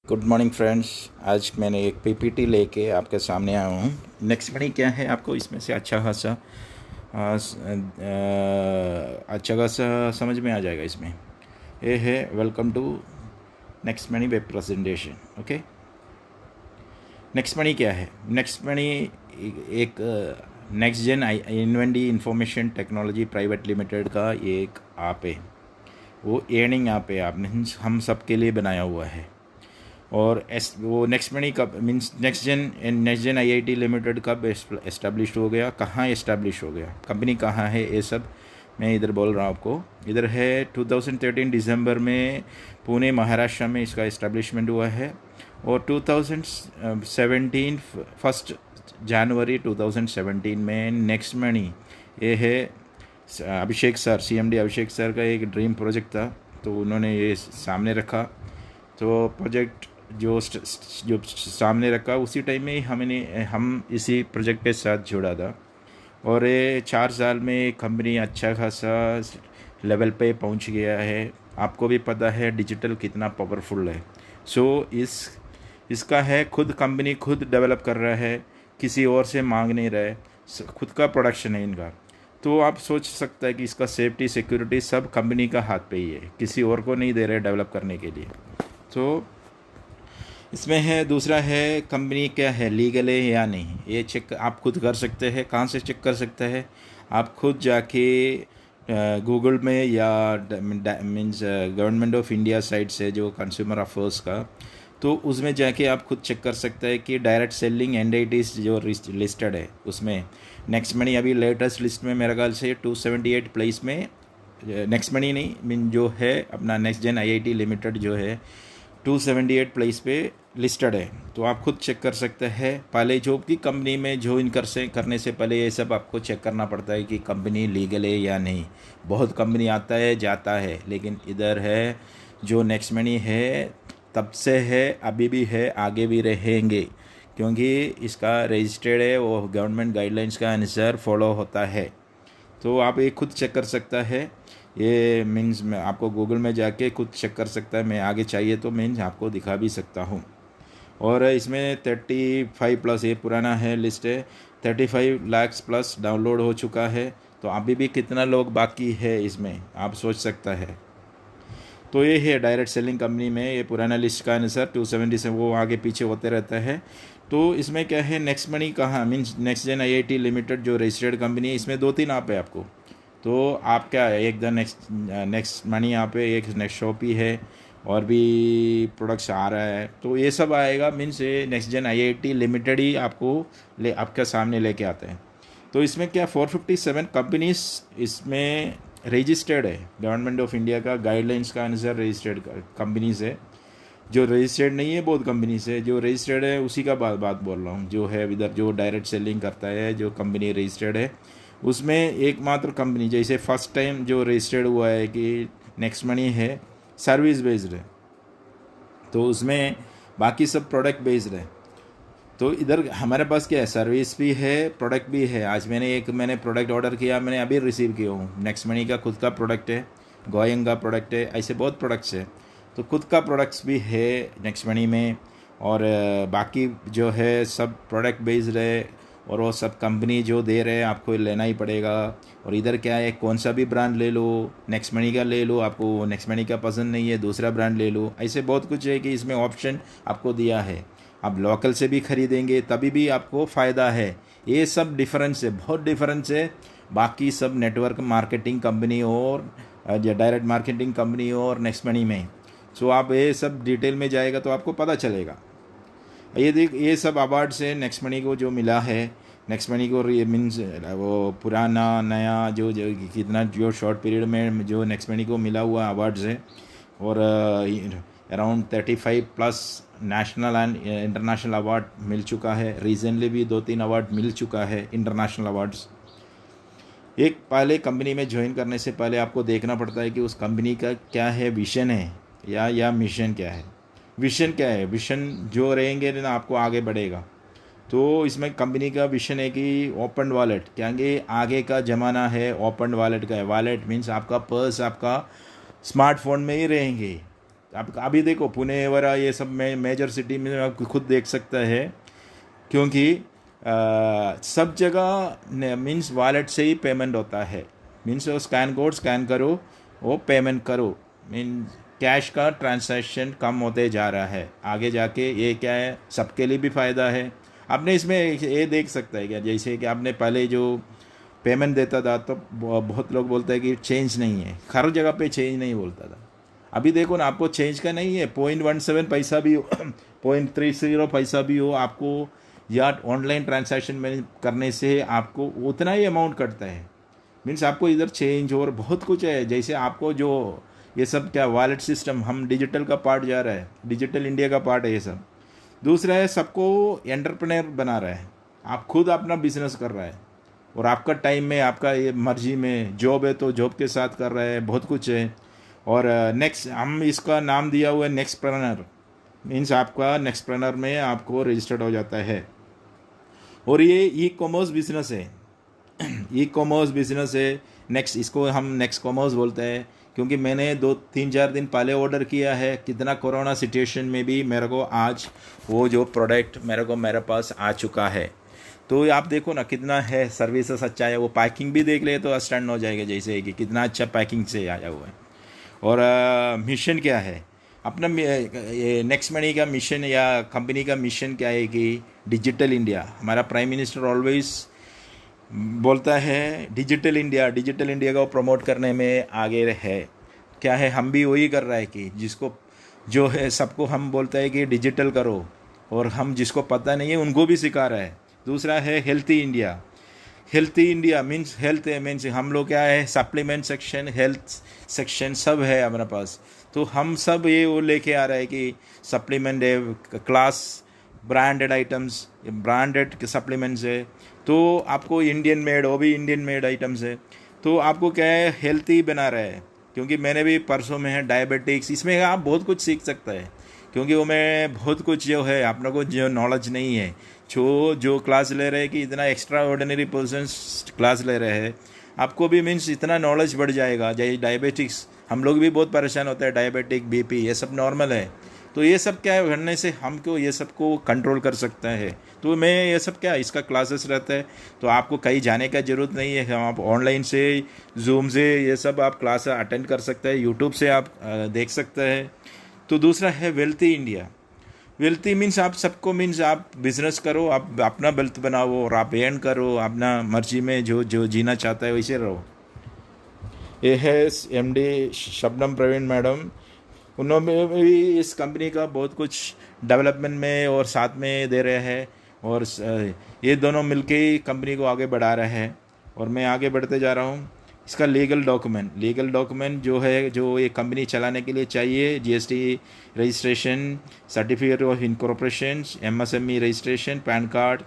Good morning friends. आज मैंने एक पीपीटी लेके आपके सामने आया हूँ। नेक्स्ट मनी क्या है, आपको इसमें से अच्छा खासा समझ में आ जाएगा। इसमें ये है, welcome to Next Money web presentation. Okay, Next Money क्या है? नेक्स्ट मनी एक next gen Inventi information technology private limited का एक ऐप है। वो अर्निंग ऐप है, आपने हम सब के लिए बनाया हुआ है। और वो नेक्स्ट मनी कब means next gen IIT limited कब एस्टेब्लिश हो गया, कहाँ एस्टेब्लिश हो गया, कंपनी कहाँ है, ये सब मैं इधर बोल रहा हूँ आपको। इधर है 2013 दिसंबर में पुणे महाराष्ट्र में इसका एस्टेब्लिशमेंट हुआ है। और 2017 फर्स्ट जनवरी 2017 में नेक्स्ट मनी, ये है अभिषेक सर, सीएमडी अभिषेक सर का एक ड्रीम प्रोजेक्ट था, तो उन्होंने ये सामने रखा। तो प्रोजेक्ट जो सामने रखा उसी टाइम में हम इसी प्रोजेक्ट के साथ जुड़ा था। और ये 4 साल में कंपनी अच्छा खासा लेवल पे पहुंच गया है। आपको भी पता है डिजिटल कितना पावरफुल है। सो इसका है खुद कंपनी खुद डेवलप कर रहा है, किसी और से मांग नहीं रहा है, खुद का प्रोडक्शन है इनका। तो आप सोच सकते हैं कि इसका सेफ्टी सिक्योरिटी सब कंपनी का हाथ पे ही है, किसी और को नहीं दे रहे डेवलप करने के लिए। तो इसमें है, दूसरा है कंपनी क्या है, लीगल है या नहीं, ये चेक आप खुद कर सकते हैं। कहाँ से चेक कर सकते हैं? आप खुद जाके गूगल में या means government of India site से जो कंज्यूमर अफेयर्स का, तो उसमें जाके आप खुद चेक कर सकते हैं कि डायरेक्ट सेलिंग एंटिटीज जो लिस्टेड है उसमें नेक्स्ट मनी अभी लेटेस्ट लिस्ट में मेरे ख्याल से 278 प्लेस में, नेक्स्ट मनी नहीं मीन जो है अपना नेक्स्ट जेन आईआईटी लिमिटेड जो है 278 प्लेस पे लिस्टेड है। तो आप खुद चेक कर सकते हैं। पहले जो भी कंपनी में ज्वाइन करने से पहले ये सब आपको चेक करना पड़ता है कि कंपनी लीगल है या नहीं। बहुत कंपनी आता है जाता है, लेकिन इधर है जो नेक्स्ट मनी है तब से है, अभी भी है, आगे भी रहेंगे, क्योंकि इसका रजिस्टर्ड है, वो गवर्नमेंट गाइडलाइंस का अनुसार फॉलो होता है। तो आप ये खुद चेक कर सकता है। ये मीन्स मैं आपको गूगल में जाके खुद चेक कर सकता है। मैं आगे चाहिए तो मीन्स आपको दिखा भी सकता हूँ। और इसमें 35 प्लस, ये पुराना है लिस्ट है, 35 लाख प्लस डाउनलोड हो चुका है। तो अभी भी कितना लोग बाकी है इसमें आप सोच सकता है। तो ये है डायरेक्ट सेलिंग कंपनी में, ये पुराना लिस्ट का अनुसार 270 से वो आगे पीछे होते रहता है। तो इसमें क्या है, नेक्स्ट मनी कहाँ means next gen IIT limited जो रजिस्टर्ड कंपनी है, इसमें 2-3 ऐप है आपको। तो आप क्या है, एक द नेक्स्ट मनी यहाँ पे एक नेक्स्ट शॉपी है, और भी प्रोडक्ट्स आ रहा है। तो ये सब आएगा मीन्स ये नेक्स्ट जेन आईआईटी लिमिटेड ही आपको आपके सामने लेके आते हैं। तो इसमें क्या 457 कंपनीज इसमें रजिस्टर्ड है, गवर्नमेंट ऑफ इंडिया का गाइडलाइंस का अनुसार रजिस्टर्ड कंपनीज है। जो रजिस्टर्ड नहीं है बहुत कंपनीज है, जो रजिस्टर्ड है उसी का बात बोल रहा हूँ। जो है इधर जो डायरेक्ट सेलिंग करता है, जो कंपनी रजिस्टर्ड है, उसमें एकमात्र कंपनी जैसे फर्स्ट टाइम जो रजिस्टर्ड हुआ है कि नेक्स्ट मनी है, सर्विस बेस्ड है, तो उसमें बाकी सब प्रोडक्ट बेस्ड है। तो इधर हमारे पास क्या है, सर्विस भी है, प्रोडक्ट भी है। आज मैंने प्रोडक्ट ऑर्डर किया, मैंने अभी रिसीव किया हूँ। नेक्स्ट मनी का खुद का प्रोडक्ट है, गोइंग का प्रोडक्ट है, ऐसे बहुत प्रोडक्ट्स है। तो खुद का प्रोडक्ट्स भी है नेक्स्ट मनी में। और बाकी जो है सब प्रोडक्ट बेस्ड है, और वो सब कंपनी जो दे रहे हैं आपको लेना ही पड़ेगा। और इधर क्या है, कौन सा भी ब्रांड ले लो, नेक्स्ट मनी का ले लो, आपको नेक्स्ट मनी का पसंद नहीं है दूसरा ब्रांड ले लो, ऐसे बहुत कुछ है कि इसमें ऑप्शन आपको दिया है। आप लोकल से भी खरीदेंगे तभी भी आपको फ़ायदा है। ये सब डिफरेंस है, बहुत डिफरेंस है बाकी सब नेटवर्क मार्केटिंग कंपनी और डायरेक्ट मार्केटिंग कंपनी और नेक्स्ट मनी में। सो आप ये सब डिटेल में जाएगा तो आपको पता चलेगा। ये सब अवार्ड्स है नेक्स्ट मनी को जो मिला है। नेक्स्ट मनी को मीन्स वो पुराना नया जो कितना जो शॉर्ट पीरियड में जो नेक्स्ट मनी को मिला हुआ अवार्ड्स है। और around 35 plus national and international award मिल चुका है। रिसेंटली भी 2-3 अवार्ड मिल चुका है इंटरनेशनल अवार्ड्स। एक पहले कंपनी में ज्वाइन करने से पहले आपको देखना पड़ता है कि उस कंपनी का क्या है, विजन है या मिशन क्या है। विजन क्या है, विजन जो रहेंगे ना आपको आगे बढ़ेगा। तो इसमें कंपनी का विजन है कि ओपन वॉलेट, क्योंकि आगे का ज़माना है ओपन वॉलेट का है। वॉलेट मीन्स आपका पर्स आपका स्मार्टफोन में ही रहेंगे। आप अभी देखो पुणे वगैरह ये सब में मेजर सिटी में आप खुद देख सकते हैं, क्योंकि सब जगह मीन्स वॉलेट से ही पेमेंट होता है। मीन्स वो स्कैन कोड स्कैन करो, वो पेमेंट करो। मीन कैश का ट्रांसैक्शन कम होते जा रहा है। आगे जाके ये क्या है, सबके लिए भी फ़ायदा है। आपने इसमें ये देख सकता है क्या, जैसे कि आपने पहले जो पेमेंट देता था तो बहुत लोग बोलते हैं कि चेंज नहीं है, हर जगह पे चेंज नहीं बोलता था। अभी देखो ना, आपको चेंज का नहीं है, 0.17 पैसा भी हो 0.30 पैसा भी हो आपको, या ऑनलाइन ट्रांजैक्शन में करने से आपको उतना ही अमाउंट कटता है। मीन्स आपको इधर चेंज और बहुत कुछ है। जैसे आपको जो ये सब क्या वॉलेट सिस्टम, हम डिजिटल का पार्ट जा रहा है, डिजिटल इंडिया का पार्ट है ये सब। दूसरा है, सबको एंटरप्रेन्योर बना रहा है। आप खुद अपना बिजनेस कर रहा है और आपका टाइम में, आपका ये मर्जी में, जॉब है तो जॉब के साथ कर रहे हैं, बहुत कुछ है। और नेक्स्ट हम इसका नाम दिया हुआ है नेक्स्टप्रेन्योर। मीन्स आपका नेक्स्टप्रेन्योर में आपको रजिस्टर्ड हो जाता है। और ये ई कॉमर्स बिजनेस है, ई कॉमर्स बिजनेस है। नेक्स्ट, इसको हम नेक्स्ट कॉमर्स बोलते हैं, क्योंकि मैंने 2-3-4 दिन पहले ऑर्डर किया है। कितना कोरोना सिचुएशन में भी मेरे को आज वो जो प्रोडक्ट मेरे पास आ चुका है। तो आप देखो ना कितना है, सर्विसेस अच्छा है। वो पैकिंग भी देख ले तो स्टैंड हो जाएगा, जैसे कि कितना अच्छा पैकिंग से आया हुआ है। और मिशन क्या है अपना, नेक्स्ट मनी का मिशन या कंपनी का मिशन क्या है कि डिजिटल इंडिया। हमारा प्राइम मिनिस्टर ऑलवेज बोलता है डिजिटल इंडिया, डिजिटल इंडिया को प्रमोट करने में आगे है। क्या है, हम भी वही कर रहा है कि जिसको जो है सबको हम बोलता है कि डिजिटल करो, और हम जिसको पता नहीं है उनको भी सिखा रहा है। दूसरा है healthy India. Healthy India means health है, मीन्स हम लोग क्या है, सप्लीमेंट सेक्शन, हेल्थ सेक्शन सब है हमारे पास। तो हम सब ये वो लेके आ रहा है कि सप्लीमेंट है, class branded items, branded supplements है। तो आपको इंडियन मेड, वो भी इंडियन मेड आइटम्स है। तो आपको क्या है, हेल्थी बना रहा है। क्योंकि मैंने भी परसों में है डायबिटिक्स, इसमें आप बहुत कुछ सीख सकते हैं। क्योंकि वो में बहुत कुछ जो है अपने को जो नॉलेज नहीं है, जो क्लास ले रहे हैं कि इतना एक्स्ट्रा ऑर्डिनरी पर्सन्स क्लास ले रहे हैं, आपको भी मीन्स इतना नॉलेज बढ़ जाएगा। जैसे डायबिटिक्स, हम लोग भी बहुत परेशान होते हैं, डायबिटिक, बीपी, ये सब नॉर्मल है। तो ये सब क्या है, करने से हमको ये सब को कंट्रोल कर सकता है। तो मैं ये सब क्या, इसका क्लासेस रहता है, तो आपको कहीं जाने का ज़रूरत नहीं है। आप ऑनलाइन से, जूम से ये सब आप क्लास अटेंड कर सकते हैं, यूट्यूब से आप देख सकते हैं। तो दूसरा है वेल्थी इंडिया। वेल्थी मीन्स आप सबको, मीन्स आप बिजनेस करो, आप अपना वेल्थ बनाओ और आप अर्न करो, अपना मर्जी में जो जो जीना चाहता है वैसे रहो। ये है एमडी शबनम प्रवीण मैडम। उन्होंने भी इस कंपनी का बहुत कुछ डेवलपमेंट में और साथ में दे रहे हैं, और ये दोनों मिलके ही कंपनी को आगे बढ़ा रहे हैं, और मैं आगे बढ़ते जा रहा हूँ। इसका लीगल डॉक्यूमेंट जो है, जो ये कंपनी चलाने के लिए चाहिए, GST registration, certificate of incorporation, MSME registration, pan card,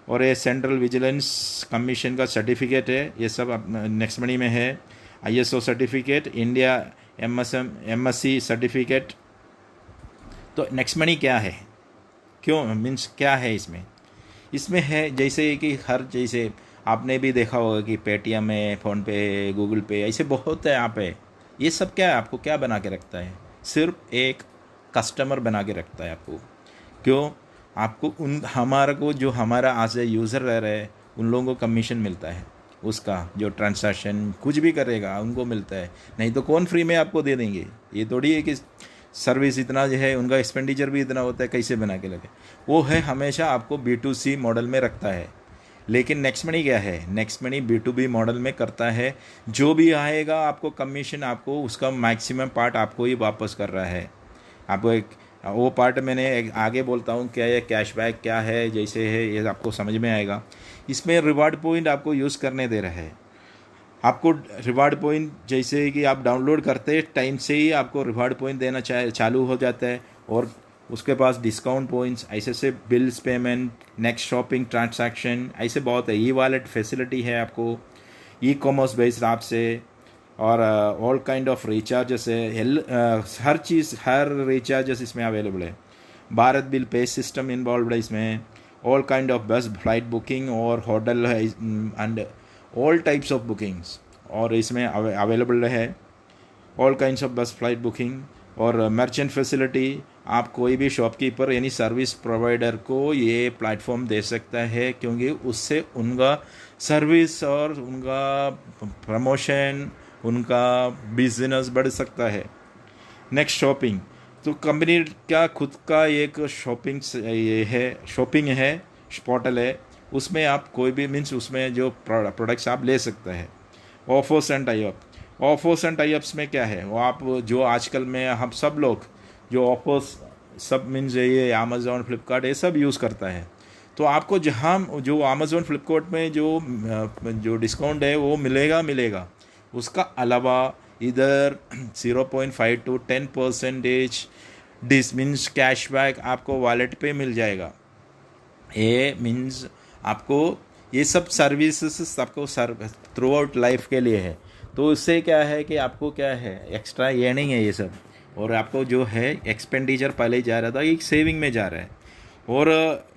और ये सेंट्रल विजिलेंस कमीशन का सर्टिफिकेट है। ये सब नेक्स्ट मनी में है। ISO certificate, India MSc certificate. तो नेक्स्ट मनी क्या है, क्यों मीन्स क्या है इसमें, इसमें है जैसे कि हर, जैसे आपने भी देखा होगा कि पेटीएम है, फ़ोनपे, गूगल पे, ऐसे बहुत है यहाँ पे। ये सब क्या है, आपको क्या बना के रखता है, सिर्फ एक कस्टमर बना के रखता है आपको। क्यों, आपको उन हमारा को जो हमारा आज यूज़र रह रहे हैं उन लोगों को कमीशन मिलता है, उसका जो ट्रांसैक्शन कुछ भी करेगा उनको मिलता है। नहीं तो कौन फ्री में आपको दे देंगे। ये थोड़ी है कि सर्विस इतना जो है, उनका एक्सपेंडिचर भी इतना होता है, कैसे बना के लगे। वो है हमेशा आपको B2C मॉडल में रखता है। लेकिन नेक्स्ट मनी क्या है, नेक्स्ट मनी B2B मॉडल में करता है। जो भी आएगा आपको कमीशन, आपको उसका मैक्सिमम पार्ट आपको ही वापस कर रहा है। आपको एक वो पार्ट मैंने आगे बोलता हूँ क्या है, कैशबैक क्या है, जैसे है ये आपको समझ में आएगा। इसमें रिवार्ड पॉइंट आपको यूज़ करने दे रहा है। आपको रिवार्ड पॉइंट जैसे कि आप डाउनलोड करते टाइम से ही आपको रिवार्ड पॉइंट देना चालू हो जाता है, और उसके पास डिस्काउंट पॉइंट्स, ऐसे से bills payment, next shopping transaction, ऐसे बहुत है। ई वॉलेट फैसिलिटी है आपको, ई कॉमर्स बेस्ड ऐप से, और ऑल काइंड ऑफ रिचार्जेस है। हर चीज़, हर रिचार्जेस इसमें अवेलेबल है। Bharat bill pay system involve है इसमें। ऑल काइंड ऑफ बस फ्लाइट बुकिंग और होटल है, and all types of bookings और इसमें अवेलेबल है। ऑल काइंड्स ऑफ बस फ्लाइट बुकिंग, और मर्चेंट फैसिलिटी, आप कोई भी शॉपकीपर यानी सर्विस प्रोवाइडर को ये प्लेटफॉर्म दे सकता है, क्योंकि उससे उनका सर्विस और उनका प्रमोशन, उनका बिजनेस बढ़ सकता है। नेक्स्ट शॉपिंग, तो कंपनी का खुद का एक ये है, शॉपिंग है, पोर्टल है, उसमें आप कोई भी मीन्स उसमें जो प्रोडक्ट्स आप ले सकते हैं। Offers and tie up, offers and tie ups में क्या है, वो आप जो आजकल में हम सब लोग जो ऑफर्स सब मीन्स ये अमेज़ॉन फ्लिपकार्ट ये सब यूज़ करता है, तो आपको जहाँ जो अमेज़ॉन फ्लिपकार्ट में जो डिस्काउंट है वो मिलेगा, उसका अलावा इधर 0.5 to 10% डिस मीन्स कैशबैक आपको वॉलेट पे मिल जाएगा। ये मीन्स आपको ये सब सर्विसेज आपको थ्रू आउट लाइफ के लिए है, तो इससे क्या है कि आपको क्या है एक्स्ट्रा अर्निंग है ये सब, और आपको जो है एक्सपेंडिचर पहले ही जा रहा था एक सेविंग में जा रहा है। और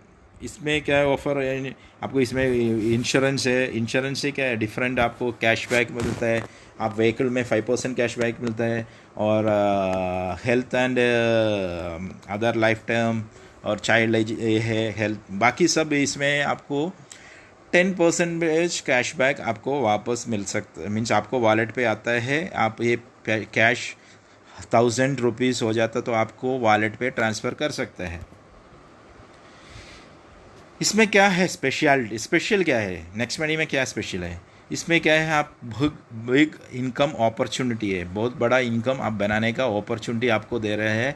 इसमें क्या है ऑफ़र है आपको, इसमें इंश्योरेंस है, इंश्योरेंस से क्या है डिफरेंट आपको कैशबैक मिलता है, आप व्हीकल में 5% कैशबैक मिलता है, और health and other life term और चाइल्ड है हेल्थ, बाकी सब इसमें आपको 10% कैशबैक आपको वापस मिल सकता, मीन्स आपको वॉलेट पे आता है। आप ये कैश 1000 रुपीज़ हो जाता तो आपको वॉलेट पे ट्रांसफ़र कर सकते हैं। इसमें क्या है स्पेशल क्या है, नेक्स्ट मनी में क्या स्पेशल है, इसमें क्या है, आप बिग इनकम अपॉर्चुनिटी है, बहुत बड़ा इनकम आप बनाने का अपॉर्चुनिटी आपको दे रहे हैं।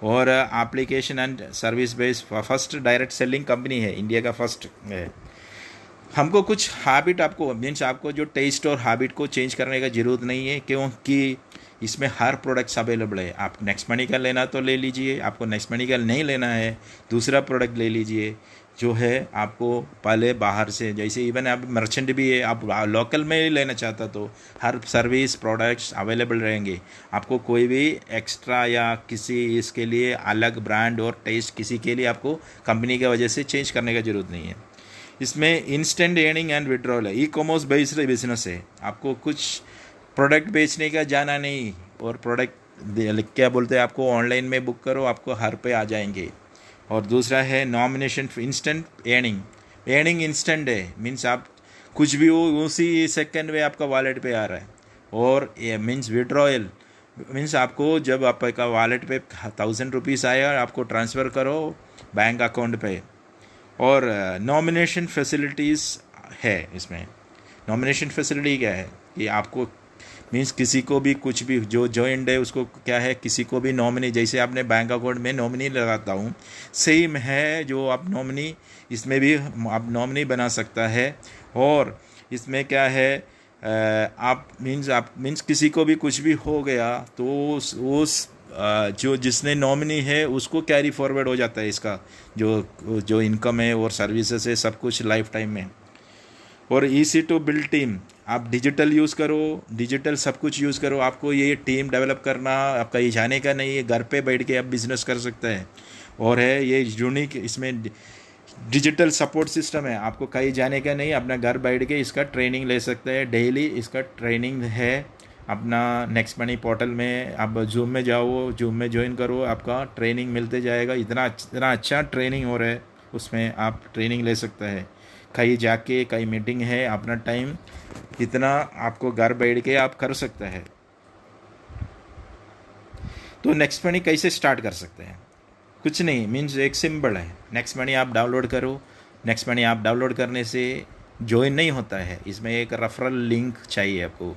और application and service based first direct selling company है, इंडिया का फर्स्ट है। हमको कुछ हैबिट आपको मीन्स आपको जो टेस्ट और हैबिट को चेंज करने का ज़रूरत नहीं है, क्योंकि इसमें हर प्रोडक्ट्स अवेलेबल है। आप नेक्स्ट मनी का लेना तो ले लीजिए, आपको नेक्स्ट मनी का नहीं लेना है दूसरा प्रोडक्ट ले लीजिए जो है आपको पहले बाहर से, जैसे इवन आप मर्चेंट भी है, आप लोकल में ही लेना चाहता तो हर सर्विस प्रोडक्ट्स अवेलेबल रहेंगे। आपको कोई भी एक्स्ट्रा या किसी इसके लिए अलग ब्रांड और टेस्ट किसी के लिए आपको कंपनी की वजह से चेंज करने का ज़रूरत नहीं है। इसमें इंस्टेंट अर्निंग एंड विड्रॉल है, ई कॉमर्स बेस्ड बिजनेस है, आपको कुछ प्रोडक्ट बेचने का जाना नहीं, और प्रोडक्ट क्या बोलते हैं आपको ऑनलाइन में बुक करो आपको हर पे आ जाएंगे। और दूसरा है नॉमिनेशन इंस्टेंट अर्निंग इंस्टेंट है, मीन्स आप कुछ भी हो उसी सेकंड में आपका वॉलेट पे आ रहा है। और ये मीन्स विड्रॉयल मीन्स आपको जब आपका वॉलेट पे 1000 रुपीज़ आया आपको ट्रांसफ़र करो बैंक अकाउंट पे। और नॉमिनेशन फैसिलिटीज़ है, इसमें नॉमिनेशन फैसिलिटी क्या है कि आपको मीन्स किसी को भी कुछ भी जो जॉइंट है उसको क्या है, किसी को भी नॉमिनी, जैसे आपने बैंक अकाउंट में नॉमिनी लगाता हूँ सेम है जो आप नॉमिनी इसमें भी आप नॉमिनी बना सकता है। और इसमें क्या है आप मीन्स किसी को भी कुछ भी हो गया तो उस जो जिसने नॉमिनी है उसको कैरी फॉरवर्ड हो जाता है इसका जो इनकम है और सर्विसेज है सब कुछ लाइफ टाइम में। और ईजी टू बिल्ड टीम, आप डिजिटल यूज़ करो, डिजिटल सब कुछ यूज़ करो, आपको ये टीम डेवलप करना आपका ये जाने का नहीं है, घर पे बैठ के आप बिज़नेस कर सकते हैं। और है ये यूनिक, इसमें डिजिटल सपोर्ट सिस्टम है, आपको कहीं जाने का नहीं, अपना घर बैठ के इसका ट्रेनिंग ले सकते हैं, डेली इसका ट्रेनिंग है अपना नेक्स्ट मनी पोर्टल में। आप जूम में जाओ, जूम में ज्वाइन करो, आपका ट्रेनिंग मिलते जाएगा, इतना अच्छा ट्रेनिंग हो रहा है, उसमें आप ट्रेनिंग ले सकते हैं। कहीं जाके कहीं मीटिंग है, अपना टाइम इतना आपको घर बैठ के आप कर सकते हैं। तो नेक्स्ट मनी कैसे स्टार्ट कर सकते हैं, कुछ नहीं, मीन्स एक सिंपल है, नेक्स्ट मनी आप डाउनलोड करो। नेक्स्ट मनी आप डाउनलोड करने से ज्वाइन नहीं होता है, इसमें एक रेफरल लिंक चाहिए आपको।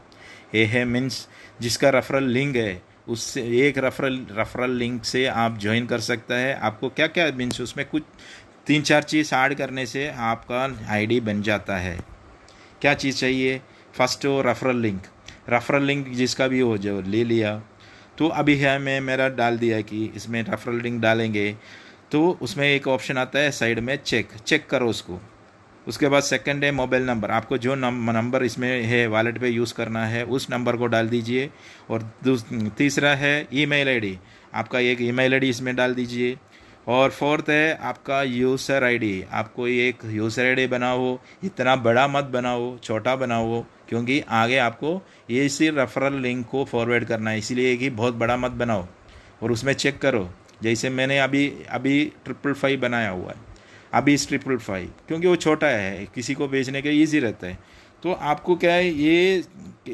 ये है मीन्स जिसका रेफरल लिंक है उससे एक रेफरल लिंक से आप ज्वाइन कर सकता है। आपको क्या क्या मीन्स उसमें कुछ 3-4 चीज़ ऐड करने से आपका आईडी बन जाता है। क्या चीज़ चाहिए, फर्स्ट हो रेफरल लिंक जिसका भी हो जो ले लिया, तो अभी है मैं मेरा डाल दिया कि इसमें रेफरल लिंक डालेंगे तो उसमें एक ऑप्शन आता है साइड में चेक करो उसको। उसके बाद सेकंड है मोबाइल नंबर, आपको जो नंबर इसमें है वॉलेट पे यूज़ करना है उस नंबर को डाल दीजिए। और तीसरा है ईमेल आईडी, आपका एक ईमेल आईडी इसमें डाल दीजिए। और फोर्थ है आपका यूज़र आईडी, आपको एक यूज़र आईडी बनाओ, इतना बड़ा मत बनाओ, छोटा बनाओ, क्योंकि आगे आपको ये इसी रेफरल लिंक को फॉरवर्ड करना है, इसीलिए कि बहुत बड़ा मत बनाओ। और उसमें चेक करो। जैसे मैंने अभी अभी 555 बनाया हुआ है, अभी इस 555, क्योंकि वो छोटा है, किसी को बेचने के ईजी रहता है। तो आपको क्या है, ये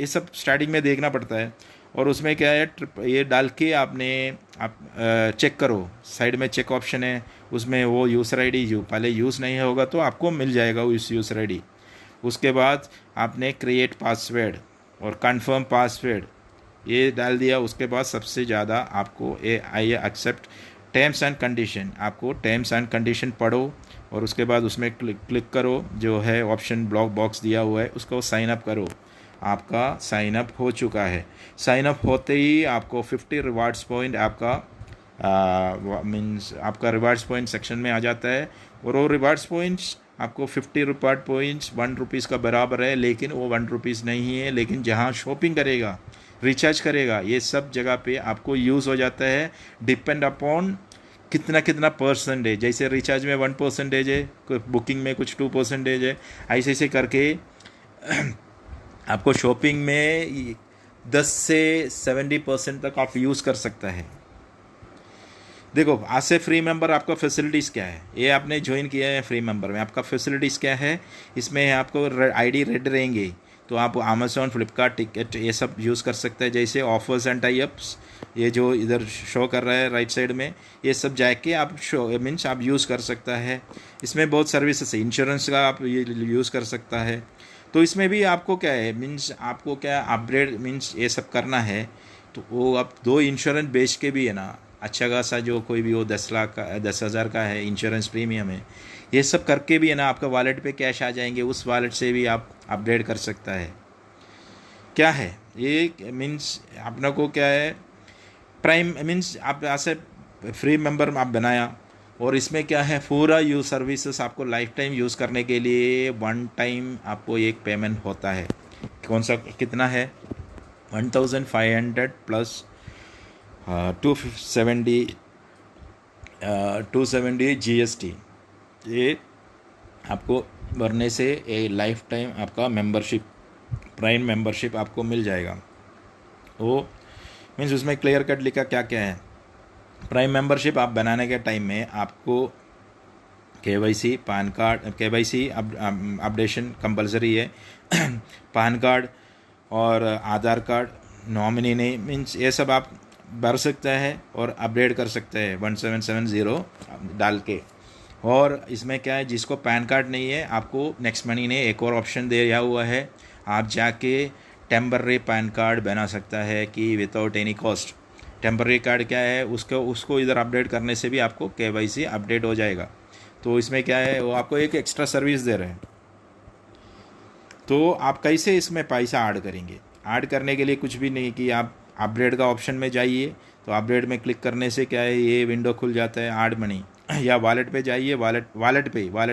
सब स्टार्टिंग में देखना पड़ता है। और उसमें क्या है, ये डाल के आपने आप चेक करो, साइड में चेक ऑप्शन है, उसमें वो यूज़र आईडी जो पहले यूज़ नहीं होगा तो आपको मिल जाएगा उस यूज़र आईडी। उसके बाद आपने क्रिएट पासवर्ड और कंफर्म पासवर्ड ये डाल दिया। उसके बाद सबसे ज़्यादा आपको ये I accept terms and condition, आपको टर्म्स एंड कंडीशन पढ़ो और उसके बाद उसमें क्लिक करो, जो है ऑप्शन ब्लॉक बॉक्स दिया हुआ है उसको साइन अप करो। आपका साइन अप हो चुका है। साइन अप होते ही आपको 50 रिवार्ड्स पॉइंट आपका मीन्स आपका रिवार्ड्स पॉइंट सेक्शन में आ जाता है। और वो रिवार्ड्स पॉइंट्स आपको 50 रिवार्ड पॉइंट्स 1 रुपीज़ का बराबर है, लेकिन वो 1 रुपीज़ नहीं है, लेकिन जहाँ शॉपिंग करेगा, रिचार्ज करेगा, ये सब जगह पे आपको यूज़ हो जाता है। डिपेंड अपॉन कितना कितना परसेंटेज, जैसे रिचार्ज में 1% है, बुकिंग में कुछ 2% है, ऐसे ऐसे करके आपको शॉपिंग में 10 से 70% तक आप यूज़ कर सकता है। देखो आज से फ्री मेंबर आपका फैसिलिटीज़ क्या है, ये आपने ज्वाइन किया है फ्री मेंबर में, आपका फैसिलिटीज़ क्या है, इसमें आपको आईडी रेड रहेंगे तो आप अमेज़ॉन, फ्लिपकार्ट, टिकट ये सब यूज़ कर सकते हैं। जैसे ऑफर्स एंड टाई अप्स, ये जो इधर शो कर रहा है राइट साइड में, ये सब जाके आप शो मीन्स आप यूज़ कर सकता है। इसमें बहुत सर्विसेज है, इंश्योरेंस का आप ये यूज़ कर सकता है। तो इसमें भी आपको क्या है, मीन्स आपको क्या अपग्रेड मीन्स ये सब करना है, तो वो आप 2 इंश्योरेंस बेच के भी है ना, अच्छा खासा जो कोई भी वो 10 लाख का 10,000 का है इंश्योरेंस प्रीमियम है, ये सब करके भी है ना आपका वॉलेट पे कैश आ जाएंगे, उस वॉलेट से भी आप अपग्रेड कर सकता है। क्या है ये मीन्स अपना को क्या है, प्राइम मीन्स आप ऐसे फ्री मेंबर आप बनाया और इसमें क्या है पूरा यूज सर्विसेज आपको लाइफ टाइम यूज़ करने के लिए 1 टाइम आपको एक पेमेंट होता है। कौन सा कितना है, 1500 प्लस 270 GST, ये आपको भरने से ये लाइफ टाइम आपका मेंबरशिप, प्राइम मेंबरशिप आपको मिल जाएगा। वो मीन्स उसमें क्लियर कट लिखा क्या क्या है। प्राइम मेंबरशिप आप बनाने के टाइम में आपको KYC pan card, KYC updation compulsory है पैन कार्ड और आधार कार्ड, नॉमिनी नहीं मीन्स ये सब आप भर सकता है और अपडेट कर सकते हैं 1770 डाल के। और इसमें क्या है, जिसको पैन कार्ड नहीं है आपको नेक्स्ट मनी ने एक और ऑप्शन दिया हुआ है, आप जाके टेम्पररी पैन कार्ड बना सकता है कि without any cost. Temporary card क्या है, उसको इधर अपडेट करने से भी आपको KYC अपडेट हो जाएगा। तो इसमें क्या है, वो आपको एक एक्स्ट्रा सर्विस दे रहे हैं। तो आप कैसे इसमें पैसा ऐड करेंगे, ऐड करने के लिए कुछ भी नहीं कि आप अपग्रेड का ऑप्शन में जाइए, तो अपग्रेड में क्लिक करने से क्या है ये विंडो खुल जाता है ऐड मनी, या वॉलेट पे जाइए, वॉलेट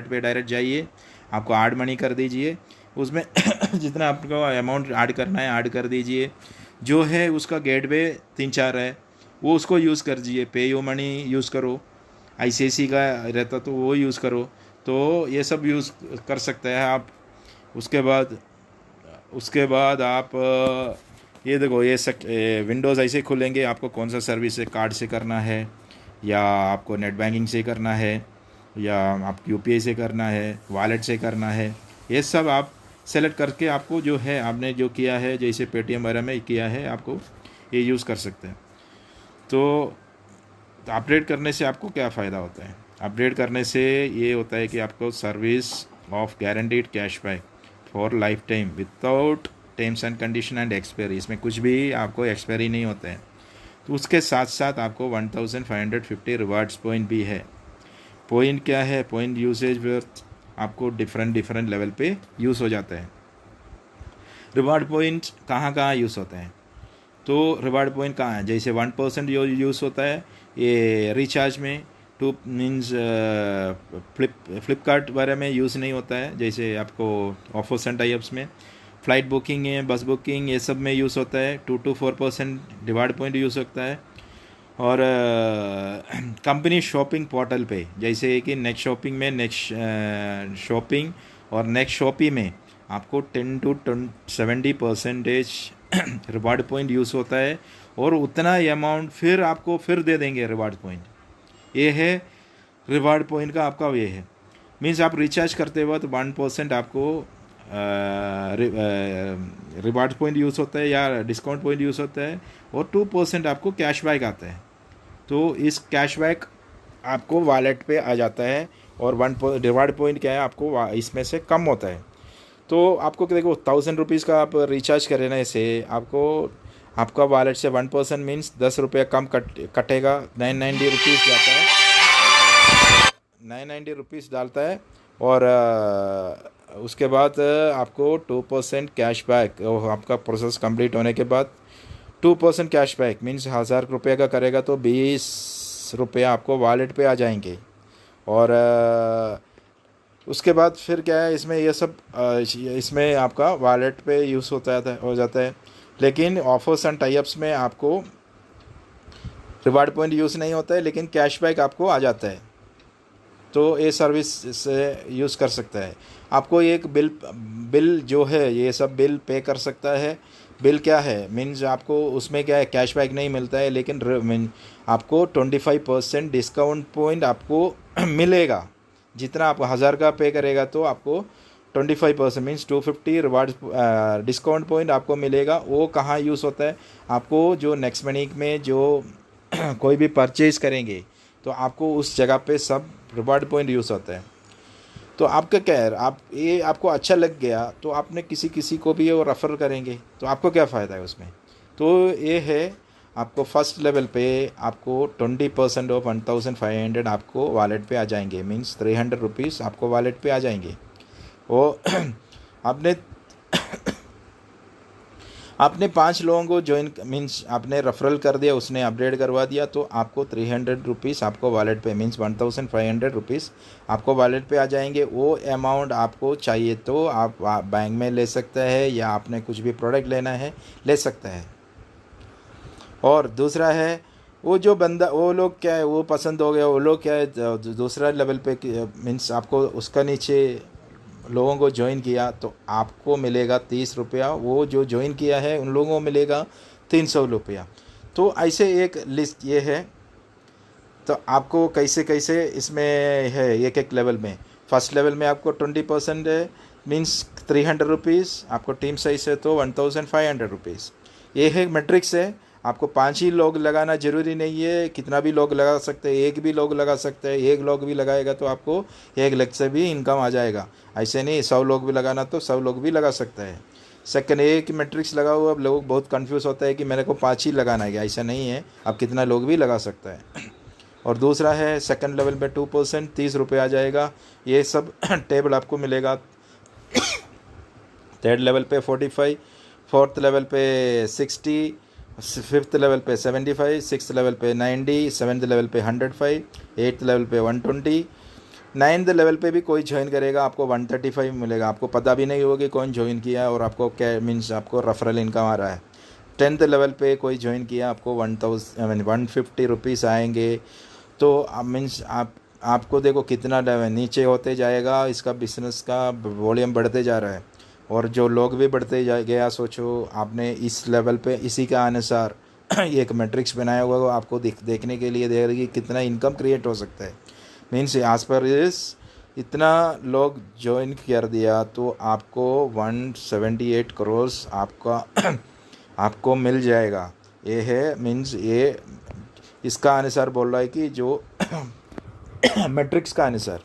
पे डायरेक्ट जाइए, आपको ऐड मनी कर दीजिए, उसमें जितना आपको अमाउंट ऐड करना है ऐड कर दीजिए। जो है उसका गेटवे 3-4 है, वो उसको यूज़ कर दीजिए, पे यू मनी यूज़ करो, ICICI का रहता तो वो यूज़ करो, तो ये सब यूज़ कर सकते हैं आप। उसके बाद आप ये देखो ये विंडोज़ ऐसे खुलेंगे, आपको कौन सा सर्विस है, कार्ड से करना है या आपको नेट बैंकिंग से करना है या आप UPI से करना है, वॉलेट से करना है, ये सब आप सेलेक्ट करके आपको जो है आपने जो किया है, जैसे पेटीएम वगैरह में किया है, आपको ये यूज़ कर सकते हैं। तो अपडेट करने से आपको क्या फ़ायदा होता है, अपडेट करने से ये होता है कि आपको service of guaranteed cashback for life time without terms and condition and expiry, इसमें कुछ भी आपको एक्सपायरी नहीं होता है। तो उसके साथ साथ आपको 1550 रिवार्ड्स पॉइंट भी है। पॉइंट क्या है, पॉइंट यूसेज वर्थ आपको डिफरेंट लेवल पे यूज़ हो जाता है। रिवार्ड पॉइंट कहाँ कहाँ यूज़ होता है, तो रिवार्ड पॉइंट कहाँ है, जैसे 1% यूज़ होता है ये रिचार्ज में, 2 मीन्स फ्लिपकार्ट वगैरह में यूज़ नहीं होता है, जैसे आपको ऑफर्स एंड टाई अप्स में, फ़्लाइट बुकिंग है, बस बुकिंग, ये सब में यूज़ होता है। 2 to 4% रिवार्ड पॉइंट यूज़ होता है। और कंपनी शॉपिंग पोर्टल पे, जैसे कि नेक्स्ट शॉपिंग में नेक्स्ट शॉपिंग और नेक्स्ट शॉपी में आपको 10 to 70% रिवार्ड पॉइंट यूज़ होता है। और उतना अमाउंट फिर आपको फिर दे देंगे रिवार्ड पॉइंट। ये है रिवार्ड पॉइंट का आपका ये है। मीन्स आप रिचार्ज करते वक्त 1% आपको रिवार्ड पॉइंट यूज़ होता है या डिस्काउंट पॉइंट यूज़ होता है, और 2% आपको कैशबैक आता है। तो इस कैशबैक आपको वॉलेट पे आ जाता है, और रिवार्ड पॉइंट क्या है आपको इसमें से कम होता है। तो आपको देखो 1000 रुपीज़ का आप रिचार्ज करने से आपको आपका वॉलेट से 1% मीन्स 10 रुपये कम कटेगा, 990 रुपीज़ जाता है, 990 रुपीज़ डालता है। और उसके बाद आपको 2% कैशबैक, आपका प्रोसेस कंप्लीट होने के बाद 2% कैशबैक मीन्स 1000 रुपये का करेगा तो 20 रुपये आपको वॉलेट पे आ जाएंगे। और उसके बाद फिर क्या है इसमें ये सब इसमें आपका वॉलेट पे यूज़ हो जाता है। लेकिन ऑफर्स एंड टाइप्स में आपको रिवार्ड पॉइंट यूज़ नहीं होता है, लेकिन कैशबैक आपको आ जाता है। तो ये सर्विस से यूज़ कर सकता है। आपको एक बिल जो है ये सब बिल पे कर सकता है। बिल क्या है मीन्स आपको उसमें क्या है कैशबैक नहीं मिलता है, लेकिन आपको 25% डिस्काउंट पॉइंट आपको मिलेगा। जितना आप 1000 का पे करेगा तो आपको 25% मीन्स 250 रिवार्ड डिस्काउंट पॉइंट आपको मिलेगा। वो कहाँ यूज़ होता है, आपको जो नेक्स्ट मनी में जो कोई भी परचेज़ करेंगे तो आपको उस जगह पे सब रिवार्ड पॉइंट यूज़ होता है। तो आपका क्या है, आप ये आपको अच्छा लग गया तो आपने किसी को भी वो रेफ़र करेंगे तो आपको क्या फ़ायदा है उसमें। तो ये है आपको फर्स्ट लेवल पे आपको 20% ऑफ 1500 आपको वॉलेट पे आ जाएंगे, मीन्स 300 रुपीज़ आपको वॉलेट पे आ जाएंगे। वो आपने 5 लोगों को ज्वाइन मीन्स आपने रेफरल कर दिया, उसने अपडेट करवा दिया तो आपको 300 रुपीज़ आपको वॉलेट पे मीन्स 1500 रुपीज़ आपको वॉलेट पे आ जाएंगे। वो अमाउंट आपको चाहिए तो आप बैंक में ले सकते हैं, या आपने कुछ भी प्रोडक्ट लेना है ले सकते हैं। और दूसरा है वो जो बंदा वो लोग क्या है वो पसंद हो गया, वो लोग क्या है दूसरा लेवल पे मीन्स आपको उसका नीचे लोगों को ज्वाइन किया तो आपको मिलेगा 30 रुपया, वो जो ज्वाइन किया है उन लोगों को मिलेगा 300 रुपया। तो ऐसे एक लिस्ट ये है। तो आपको कैसे कैसे इसमें है एक एक लेवल में। फर्स्ट लेवल में आपको 20% है मीन्स 300 रुपीज़, आपको टीम साइज है तो 1500 रुपीज़। ये है मैट्रिक्स है। आपको 5 ही लोग लगाना ज़रूरी नहीं है, कितना भी लोग लगा सकते हैं, एक भी लोग लगा सकते हैं। एक लोग भी लगाएगा तो आपको 1 लाख से भी इनकम आ जाएगा। ऐसे नहीं 100 लोग भी लगाना तो 100 लोग भी लगा सकते हैं। सेकंड एक मैट्रिक्स लगा हुआ, अब लोग बहुत कंफ्यूज होता है कि मेरे को 5 ही लगाना है, ऐसा नहीं है, आप कितना लोग भी लगा सकते हैं। और दूसरा है सेकंड लेवल पे 2% 30 रुपये आ जाएगा। ये सब टेबल आपको मिलेगा। थर्ड लेवल पे 45, फोर्थ लेवल पे 60, फिफ्थ लेवल पे 75, सिक्स लेवल पे 90, सेवन्थ लेवल पे 105, एट्थ लेवल पे 120, नाइन्थ लेवल पे भी कोई ज्वाइन करेगा आपको 135 मिलेगा। आपको पता भी नहीं होगी कौन ज्वाइन किया और आपको क्या मीन्स आपको रेफरल इनकम आ रहा है। 10th लेवल पे कोई ज्वाइन किया आपको 150 रुपीज़ आएंगे। तो मीन्स आपको देखो कितना नीचे होते जाएगा, इसका बिजनेस का वॉल्यूम बढ़ते जा रहा है और जो लोग भी बढ़ते गया। सोचो आपने इस लेवल पे इसी के अनुसार एक मैट्रिक्स बनाया हुआ है आपको देखने के लिए दे रही कितना इनकम क्रिएट हो सकता है। मीन्स आज पर इस इतना लोग ज्वाइन कर दिया तो आपको 178 करोड़ आपका आपको मिल जाएगा। ये है मीन्स ये इसका अनुसार बोल रहा है कि जो मैट्रिक्स का अनुसार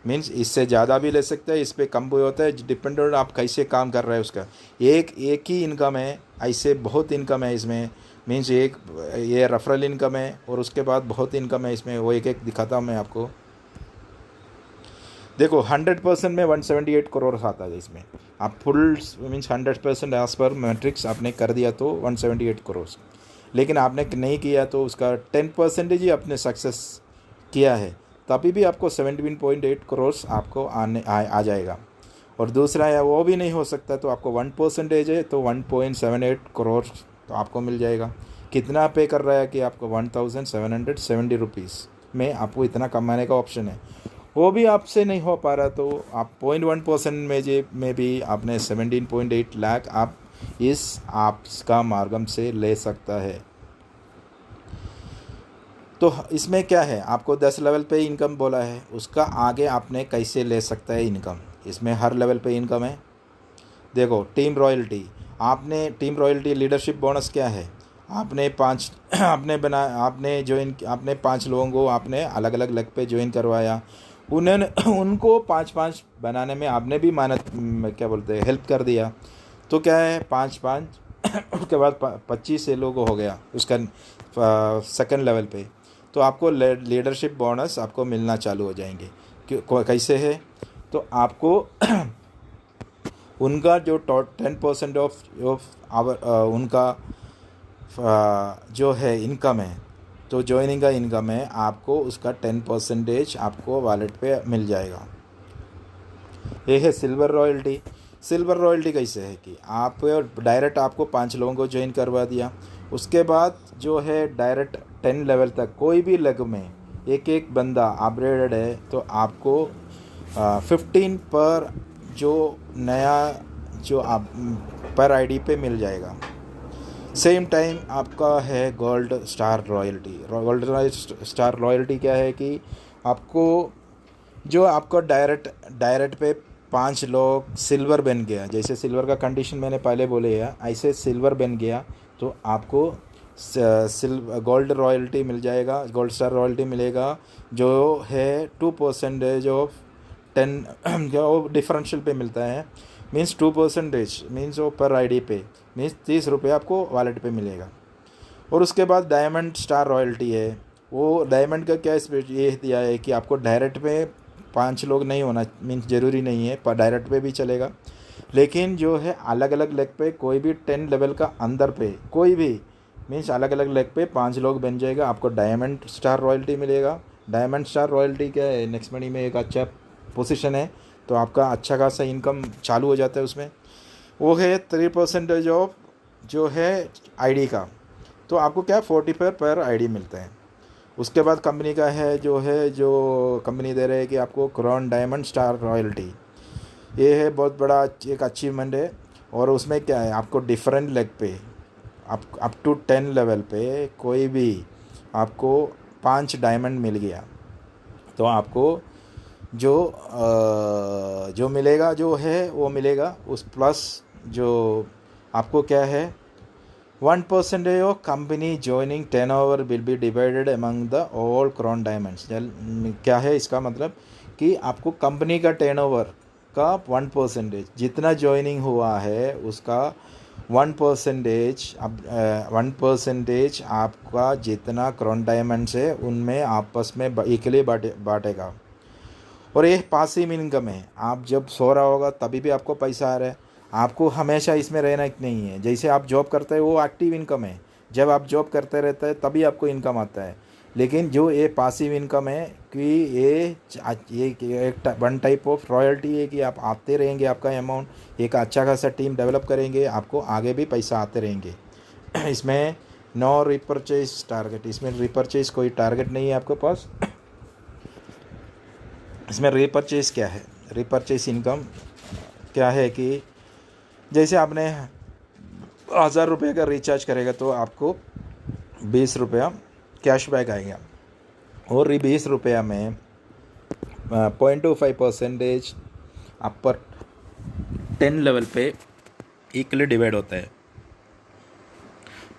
मीन्स इससे ज़्यादा भी ले सकते हैं, इस पर कम भी होता है, डिपेंड ऑन आप कैसे काम कर रहे हैं उसका। एक ही इनकम है, ऐसे बहुत इनकम है इसमें। मीन्स एक ये रेफरल इनकम है और उसके बाद बहुत इनकम है इसमें, वो एक एक दिखाता हूँ मैं आपको। देखो 100% में 178 करोड़ आता है इसमें। आप full means 100% as per matrix आपने कर दिया तो 178 करोड़, लेकिन आपने नहीं किया तो उसका 10% ही आपने सक्सेस किया है तभी भी आपको 17.8 करोड़ आपको आ जाएगा। और दूसरा है वो भी नहीं हो सकता तो आपको 1% है तो 1.78 करोड़ तो आपको मिल जाएगा। कितना पे कर रहा है कि आपको 1770 रुपीज़ में आपको इतना कमाने का ऑप्शन है, वो भी आपसे नहीं हो पा रहा तो आप 0.1% में भी आपने 17.8 लाख आप इस आपका मार्गम से ले सकता है। तो इसमें क्या है, आपको 10 लेवल पे इनकम बोला है, उसका आगे आपने कैसे ले सकता है इनकम, इसमें हर लेवल पे इनकम है। देखो टीम रॉयल्टी, आपने टीम रॉयल्टी लीडरशिप बोनस क्या है, आपने 5 आपने ज्वाइन, आपने 5 लोगों को आपने अलग अलग लेग पे ज्वाइन करवाया, उन्होंने उनको 5-5 बनाने में आपने भी क्या बोलते हैं हेल्प कर दिया, तो क्या है 5-5 उसके बाद 25 से लोग हो गया उसका सेकंड लेवल पे, तो आपको लीडरशिप बोनस आपको मिलना चालू हो जाएंगे। कैसे है, तो आपको उनका जो 10% ऑफ आवर उनका जो है इनकम है, तो ज्वाइनिंग का इनकम है, आपको उसका 10% आपको वॉलेट पे मिल जाएगा। ये है सिल्वर रॉयल्टी। सिल्वर रॉयल्टी कैसे है कि आप डायरेक्ट आपको 5 लोगों को ज्वाइन करवा दिया, उसके बाद जो है डायरेक्ट 10 लेवल तक कोई भी लेग में एक एक बंदा अपग्रेडेड है, तो आपको 15 पर जो नया जो आप पर आईडी पे मिल जाएगा। सेम टाइम आपका है gold star royalty. Gold star royalty क्या है कि आपको जो आपको डायरेक्ट पे 5 लोग सिल्वर बन गया, जैसे सिल्वर का कंडीशन मैंने पहले बोले है, ऐसे सिल्वर बन गया तो आपको गोल्ड रॉयल्टी मिल जाएगा, गोल्ड स्टार रॉयल्टी मिलेगा, जो है 2% ऑफ 10 वो डिफरेंशियल पे मिलता है, मीन्स 2% मीन्स वो पर आईडी पे मीन्स 30 रुपये आपको वॉलेट पे मिलेगा। और उसके बाद डायमंड स्टार रॉयल्टी है, वो डायमंड का क्या ये दिया है कि आपको डायरेक्ट पे 5 लोग नहीं होना, मीन्स ज़रूरी नहीं है, पर डायरेक्ट पे भी चलेगा, लेकिन जो है अलग अलग लेग पे कोई भी 10 लेवल का अंदर पे कोई भी मीन्स अलग अलग लेग पे 5 लोग बन जाएगा, आपको डायमंड स्टार रॉयल्टी मिलेगा। डायमंड स्टार रॉयल्टी क्या है, नेक्स्ट मनी में एक अच्छा पोजीशन है, तो आपका अच्छा खासा इनकम चालू हो जाता है उसमें। वो है 3% ऑफ जो है आईडी का, तो आपको क्या 40 पर आईडी मिलता है। उसके बाद कंपनी का है जो कंपनी दे रहे हैं कि आपको क्राउन डायमंड स्टार रॉयल्टी, ये है बहुत बड़ा एक अचीवमेंट है। और उसमें क्या है, आपको डिफरेंट लेग पे अप टू 10 लेवल पे कोई भी आपको 5 डायमंड मिल गया, तो आपको जो मिलेगा जो है वो मिलेगा उस प्लस जो आपको क्या है 1% of company joining turnover will be divided among the all crown diamonds. क्या है इसका मतलब कि आपको कंपनी का टर्नओवर का 1% जितना ज्वाइनिंग हुआ है उसका 1% अब 1% आपका जितना क्राउन डायमंड्स है उनमें आपस में इक्वली बांटेगा। और ये पासिव इनकम है, आप जब सो रहा होगा तभी भी आपको पैसा आ रहा है, आपको हमेशा इसमें रहना नहीं है। जैसे आप जॉब करते हैं वो एक्टिव इनकम है, जब आप जॉब करते रहते हैं तभी आपको इनकम आता है। लेकिन जो ये पासिव इनकम है कि ये एक वन टाइप ऑफ रॉयल्टी है कि आप आते रहेंगे, आपका अमाउंट एक अच्छा खासा टीम डेवलप करेंगे, आपको आगे भी पैसा आते रहेंगे। इसमें नो रिपर्चेज टारगेट, इसमें रिपर्चेज कोई टारगेट नहीं है आपके पास। इसमें रिपर्चेज क्या है, रिपर्चेज इनकम क्या है कि जैसे आपने 1000 रुपये का रिचार्ज करेगा तो आपको 20 रुपया कैशबैक आएगा, और 20 रुपया में 0.25% अपर 10 लेवल पे इक्वली डिवाइड होता है।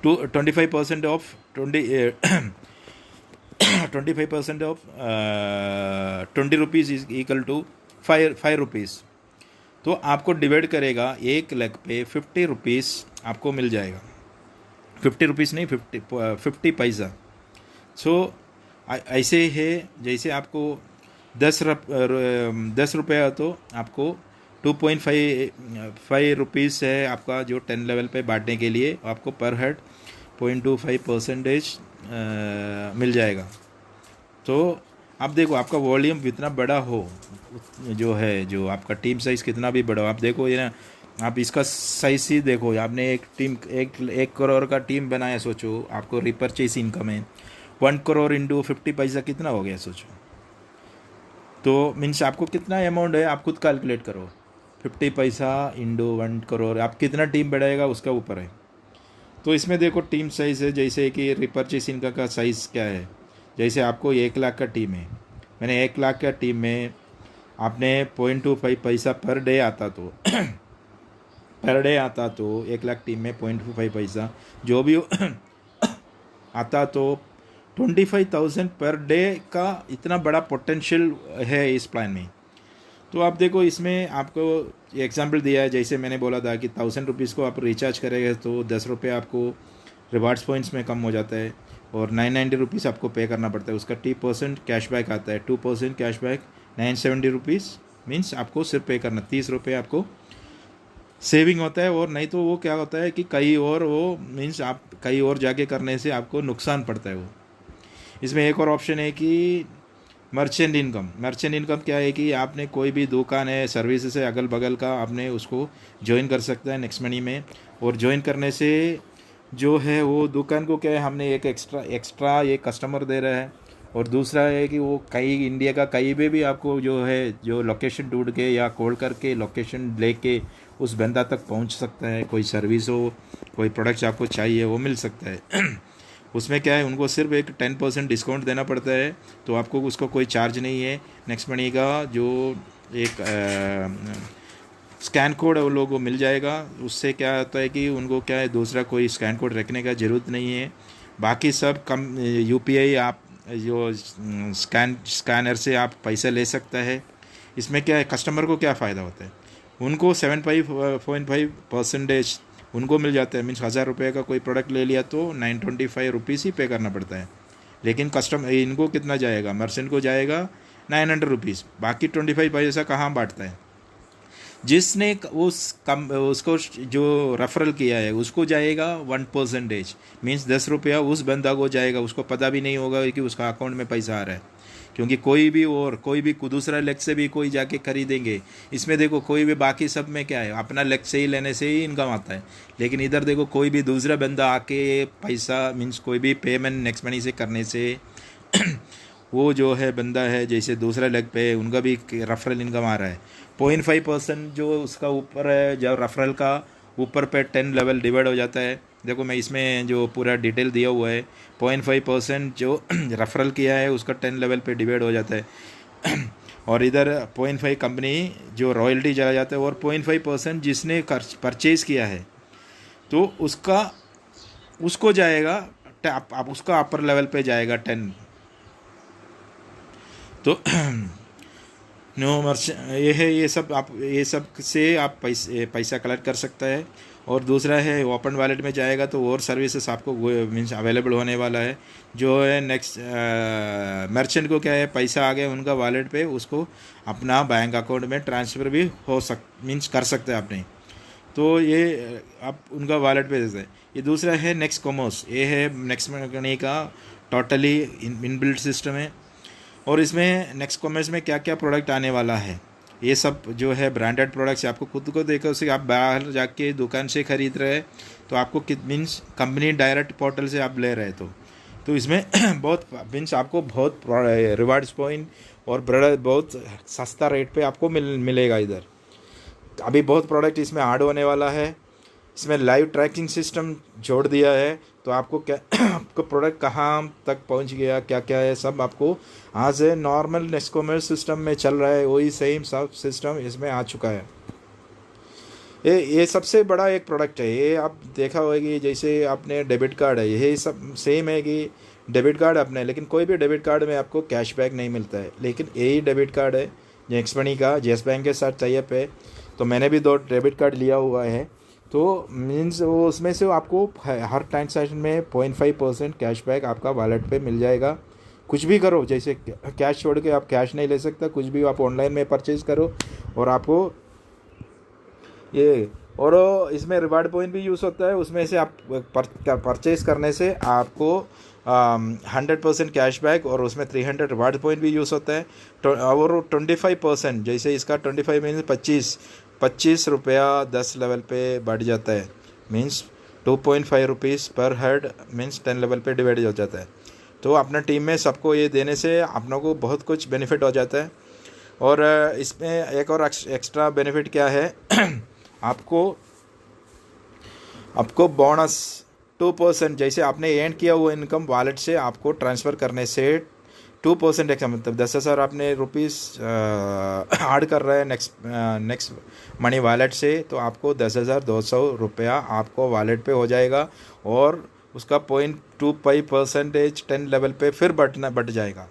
25% of 25% of 20 rupees is equal to 5 rupees, तो आपको डिवाइड करेगा एक लेग पे 50 रुपीज़ आपको मिल जाएगा। 50 रुपीज़ नहीं, 50 पैसा। सो ऐसे है, जैसे आपको 10 रुपया तो आपको 2.5 रुपीज़ है आपका जो 10 लेवल पे बांटने के लिए, आपको पर हेड 0.25% मिल जाएगा। तो आप देखो आपका वॉल्यूम जितना बड़ा हो, जो आपका टीम साइज़ कितना भी बड़ा हो, आप देखो ये ना, आप इसका साइज ही देखो, आपने एक टीम 1 करोड़ का टीम बनाया, सोचो आपको रिपर्चेज इनकम है 1 करोड़ इंटू 50 पैसा कितना हो गया सोचो। तो मीन्स आपको कितना अमाउंट है आप खुद कैलकुलेट करो, 50 पैसा इंटू 1 करोड़, आप कितना टीम बढ़ाएगा उसका ऊपर है। तो इसमें देखो टीम साइज़ है, जैसे कि रिपर्चेज इनकम का साइज़ क्या है, जैसे आपको 1 लाख का टीम है, मैंने 1 लाख का टीम में आपने 0.25 पैसा पर डे आता तो पर डे आता तो 1 लाख टीम में 0.25 पैसा जो भी आता तो 25,000 पर डे का इतना बड़ा पोटेंशियल है इस प्लान में। तो आप देखो, इसमें आपको एग्जांपल दिया है, जैसे मैंने बोला था कि 1000 रुपीज़ को आप रिचार्ज करेंगे तो 10 रुपये आपको रिवार्ड्स पॉइंट्स में कम हो जाता है और 990 रुपीज़ आपको पे करना पड़ता है। उसका 10% कैशबैक आता है, 2% कैशबैक 970 रुपीज़ मीन्स आपको सिर्फ पे करना 30 रुपये आपको सेविंग होता है। और नहीं तो वो क्या होता है कि कहीं और वो मीन्स आप कहीं और जाके करने से आपको नुकसान पड़ता है वो। इसमें एक और ऑप्शन है कि मर्चेंट इनकम क्या है कि आपने कोई भी दुकान है, सर्विसेज है अगल बगल का, आपने उसको ज्वाइन कर सकता है नेक्स्ट मनी में। और ज्वाइन करने से जो है वो दुकान को क्या है, हमने एक एक्स्ट्रा ये कस्टमर दे रहा है। और दूसरा है कि वो कहीं इंडिया का कहीं भी आपको जो है जो लोकेशन ढूंढ के या कॉल करके लोकेशन लेके उस बंदा तक पहुंच सकता है। कोई सर्विस हो, कोई प्रोडक्ट्स आपको चाहिए वो मिल सकता है। उसमें क्या है, उनको सिर्फ एक 10% डिस्काउंट देना पड़ता है, तो आपको उसको कोई चार्ज नहीं है। नेक्स्ट मनी का जो एक स्कैन कोड है वो लोगों को मिल जाएगा। उससे क्या होता है कि उनको क्या है दूसरा कोई स्कैन कोड रखने का ज़रूरत नहीं है। बाकी सब कम UPI आप जो स्कैनर से आप पैसा ले सकता है। इसमें क्या है, कस्टमर को क्या फ़ायदा होता है, उनको 7.5% उनको मिल जाता है। मीन्स 1000 रुपये का कोई प्रोडक्ट ले लिया तो 925 रुपीज़ ही पे करना पड़ता है। लेकिन इनको कितना जाएगा, मर्चेंट को जाएगा 900 रुपीज़। बाकी 25 पैसा कहाँ बांटता है, जिसने उसको जो रेफरल किया है उसको जाएगा 1%। मीन्स 10 रुपया उस बंदा को जाएगा, उसको पता भी नहीं होगा कि उसका अकाउंट में पैसा आ रहा है। क्योंकि कोई भी दूसरा लेग से भी कोई जाके खरीदेंगे। इसमें देखो कोई भी बाकी सब में क्या है, अपना लेग से ही लेने से ही इनकम आता है। लेकिन इधर देखो कोई भी दूसरा बंदा आके पैसा मीन्स कोई भी पेमेंट नेक्स्ट मनी से करने से वो जो है बंदा है जैसे दूसरा लेग पे उनका भी रेफरल इनकम आ रहा है। 0.5% जो उसका ऊपर है, जब रेफरल का ऊपर पे 10 लेवल डिवाइड हो जाता है। देखो मैं इसमें जो पूरा डिटेल दिया हुआ है, 0.5% जो रेफरल किया है उसका 10 लेवल पे डिवाइड हो जाता है। और इधर 0.5 कंपनी जो रॉयल्टी चला जाता है, और 0.5% जिसने परचेज़ किया है तो उसको जाएगा आप उसका अपर लेवल पे जाएगा 10। तो ये है, ये सब से आप पैसा कलेक्ट कर सकता है। और दूसरा है ओपन वॉलेट में जाएगा तो और सर्विसेज आपको मीन्स अवेलेबल होने वाला है। जो है नेक्स्ट मर्चेंट को क्या है, पैसा आ गया उनका वॉलेट पे, उसको अपना बैंक अकाउंट में ट्रांसफ़र भी मीन्स कर सकते हैं आपने। तो ये आप उनका वॉलेट पे देते हैं। ये दूसरा है नेक्स्ट कॉमर्स, ये है नेक्स्ट मनी का टोटली इनबिल्ट सिस्टम है। और इसमें नेक्स्ट कॉमर्स में क्या क्या प्रोडक्ट आने वाला है, ये सब जो है ब्रांडेड प्रोडक्ट्स आपको खुद को देखो। उसे आप बाहर जाके दुकान से ख़रीद रहे हैं तो आपको मीन्स कंपनी डायरेक्ट पोर्टल से आप ले रहे हैं तो इसमें बहुत मीन्स आपको बहुत रिवार्ड्स पॉइंट और बहुत सस्ता रेट पे आपको मिलेगा इधर। अभी बहुत प्रोडक्ट इसमें ऐड होने वाला है। इसमें लाइव ट्रैकिंग सिस्टम जोड़ दिया है, तो आपको क्या आपको प्रोडक्ट कहाँ तक पहुँच गया, क्या क्या है, सब आपको आज से नॉर्मल नेक्स्ट कॉमर्स सिस्टम में चल रहा है वही सेम सब सिस्टम इसमें आ चुका है। ये सबसे बड़ा एक प्रोडक्ट है। ये आप देखा होगा कि जैसे आपने डेबिट कार्ड है, ये सब सेम है कि डेबिट कार्ड अपने, लेकिन कोई भी डेबिट कार्ड में आपको कैशबैक नहीं मिलता है। लेकिन यही डेबिट कार्ड है नेक्स्ट मनी का येस बैंक के साथ टाइप है। तो मैंने भी 2 डेबिट कार्ड लिया हुआ है। तो मीन्स वो उसमें से आपको हर ट्रांसैक्शन में 0.5% कैशबैक आपका वॉलेट पे मिल जाएगा। कुछ भी करो, जैसे कैश छोड़ के आप कैश नहीं ले सकता, कुछ भी आप ऑनलाइन में परचेज़ करो और आपको ये, और इसमें रिवार्ड पॉइंट भी यूज़ होता है। उसमें से आप परचेज़ करने से आपको 100% कैशबैक और उसमें 300 रिवार्ड पॉइंट भी यूज़ होता है। और 25% जैसे इसका 25 मीन्स 25 रुपया 10 लेवल पे बढ़ जाता है। मीन्स 2.5 रुपीज़ पर हेड मीन्स 10 लेवल पे डिवाइड हो जाता है। तो अपना टीम में सबको ये देने से अपनों को बहुत कुछ बेनिफिट हो जाता है। और इसमें एक और एक्स्ट्रा बेनिफिट क्या है आपको बोनस 2%, जैसे आपने एंड किया हुआ इनकम वॉलेट से आपको ट्रांसफ़र करने से 2% का मतलब 10,000 आपने रुपीज़ ऐड कर रहे हैं नेक्स्ट मनी वॉलेट से, तो आपको 10,200 रुपया आपको वॉलेट पे हो जाएगा और उसका 0.25% 10 लेवल पे फिर बढ़ जाएगा।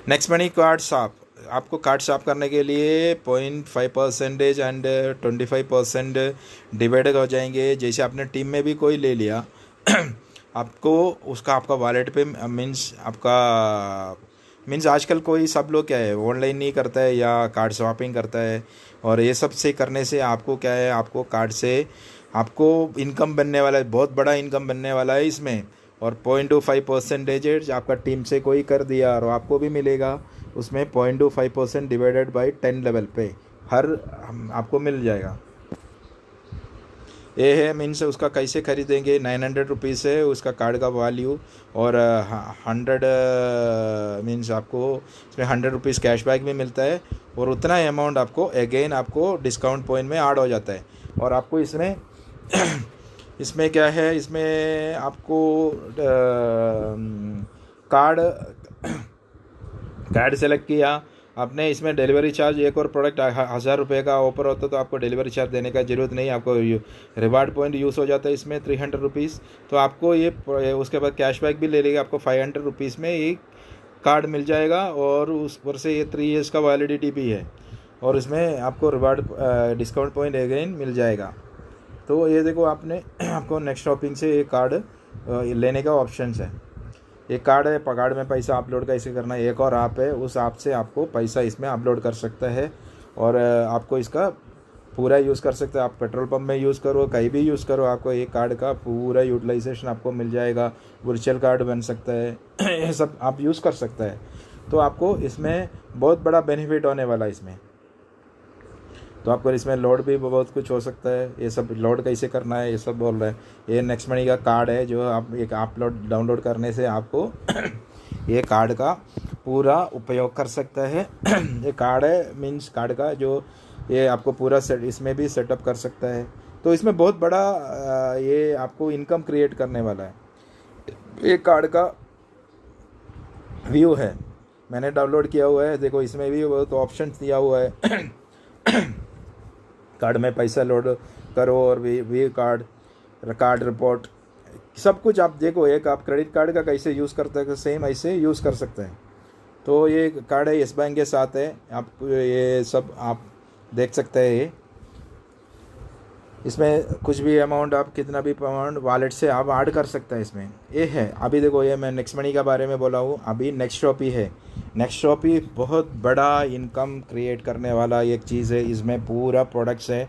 नेक्स्ट मनी कार्ड साफ, आपको कार्ड साफ करने के लिए 0.5% एंड 25% डिवाइडेड हो जाएंगे। जैसे आपने टीम में भी कोई ले लिया आपको उसका आपका वॉलेट पे मीन्स आजकल कोई सब लोग क्या है ऑनलाइन नहीं करता है या कार्ड स्वैपिंग करता है, और ये सब से करने से आपको क्या है, आपको कार्ड से आपको इनकम बनने वाला है, बहुत बड़ा इनकम बनने वाला है इसमें। और 0.25% आपका टीम से कोई कर दिया और आपको भी मिलेगा उसमें 0.25% डिवाइडेड बाई 10 लेवल पे आपको मिल जाएगा। ये है मीन्स उसका कैसे खरीदेंगे, 900 रुपीज़ है उसका कार्ड का वैल्यू, और 100 मीन्स आपको इसमें 100 रुपीज़ कैशबैक भी मिलता है, और उतना अमाउंट आपको अगेन आपको डिस्काउंट पॉइंट में ऐड हो जाता है। और आपको इसमें इसमें क्या है, इसमें आपको कार्ड सेलेक्ट किया आपने, इसमें डिलीवरी चार्ज एक और प्रोडक्ट 1,000 रुपये का ऑफर होता है तो आपको डिलीवरी चार्ज देने का ज़रूरत नहीं, आपको रिवार्ड पॉइंट यूज़ हो जाता है इसमें 300 रुपीज़। तो आपको ये उसके बाद कैशबैक भी ले लेगा, आपको 500 रुपीज़ में एक कार्ड मिल जाएगा, और उस पर से ये 3 ईयर्स का वैलिडिटी भी है, और इसमें आपको रिवार्ड डिस्काउंट पॉइंट अगेन मिल जाएगा। तो ये देखो आपने आपको नेक्स्ट शॉपिंग से ये कार्ड लेने का ऑप्शन है। एक कार्ड है, कार्ड में पैसा अपलोड कैसे करना है, एक और ऐप है, उस ऐप से आपको पैसा इसमें अपलोड कर सकता है, और आपको इसका पूरा यूज़ कर सकते हैं। आप पेट्रोल पंप में यूज़ करो, कहीं भी यूज़ करो, आपको एक कार्ड का पूरा यूटिलाइजेशन आपको मिल जाएगा। वर्चुअल कार्ड बन सकता है ये सब आप यूज़ कर सकते हैं। तो आपको इसमें बहुत बड़ा बेनिफिट होने वाला है इसमें। तो आपको इसमें लोड भी बहुत कुछ हो सकता है, ये सब लोड कैसे करना है ये सब बोल रहे हैं। ये नेक्स्ट मनी का कार्ड है जो आप एक डाउनलोड करने से आपको ये कार्ड का पूरा उपयोग कर सकता है। ये कार्ड है मीन्स कार्ड का जो ये आपको पूरा इसमें भी सेटअप कर सकता है। तो इसमें बहुत बड़ा ये आपको इनकम क्रिएट करने वाला है। ये कार्ड का व्यू है, मैंने डाउनलोड किया हुआ है, देखो इसमें भी बहुत ऑप्शन दिया हुआ है। कार्ड में पैसा लोड करो और वी कार्ड रिपोर्ट सब कुछ आप देखो। एक आप क्रेडिट कार्ड का कैसे यूज़ करते हैं सेम ऐसे यूज़ कर सकते हैं। तो ये कार्ड है येस बैंक के साथ है, आप ये सब आप देख सकते हैं। ये इसमें कुछ भी अमाउंट आप कितना भी अमाउंट वॉलेट से आप ऐड कर सकते हैं इसमें। ये है अभी देखो, ये मैं नेक्स्ट मनी के बारे में बोला हूँ, अभी नेक्स्ट शॉपी है। नेक्स्ट शॉपी बहुत बड़ा इनकम क्रिएट करने वाला एक चीज़ है। इसमें पूरा प्रोडक्ट्स है,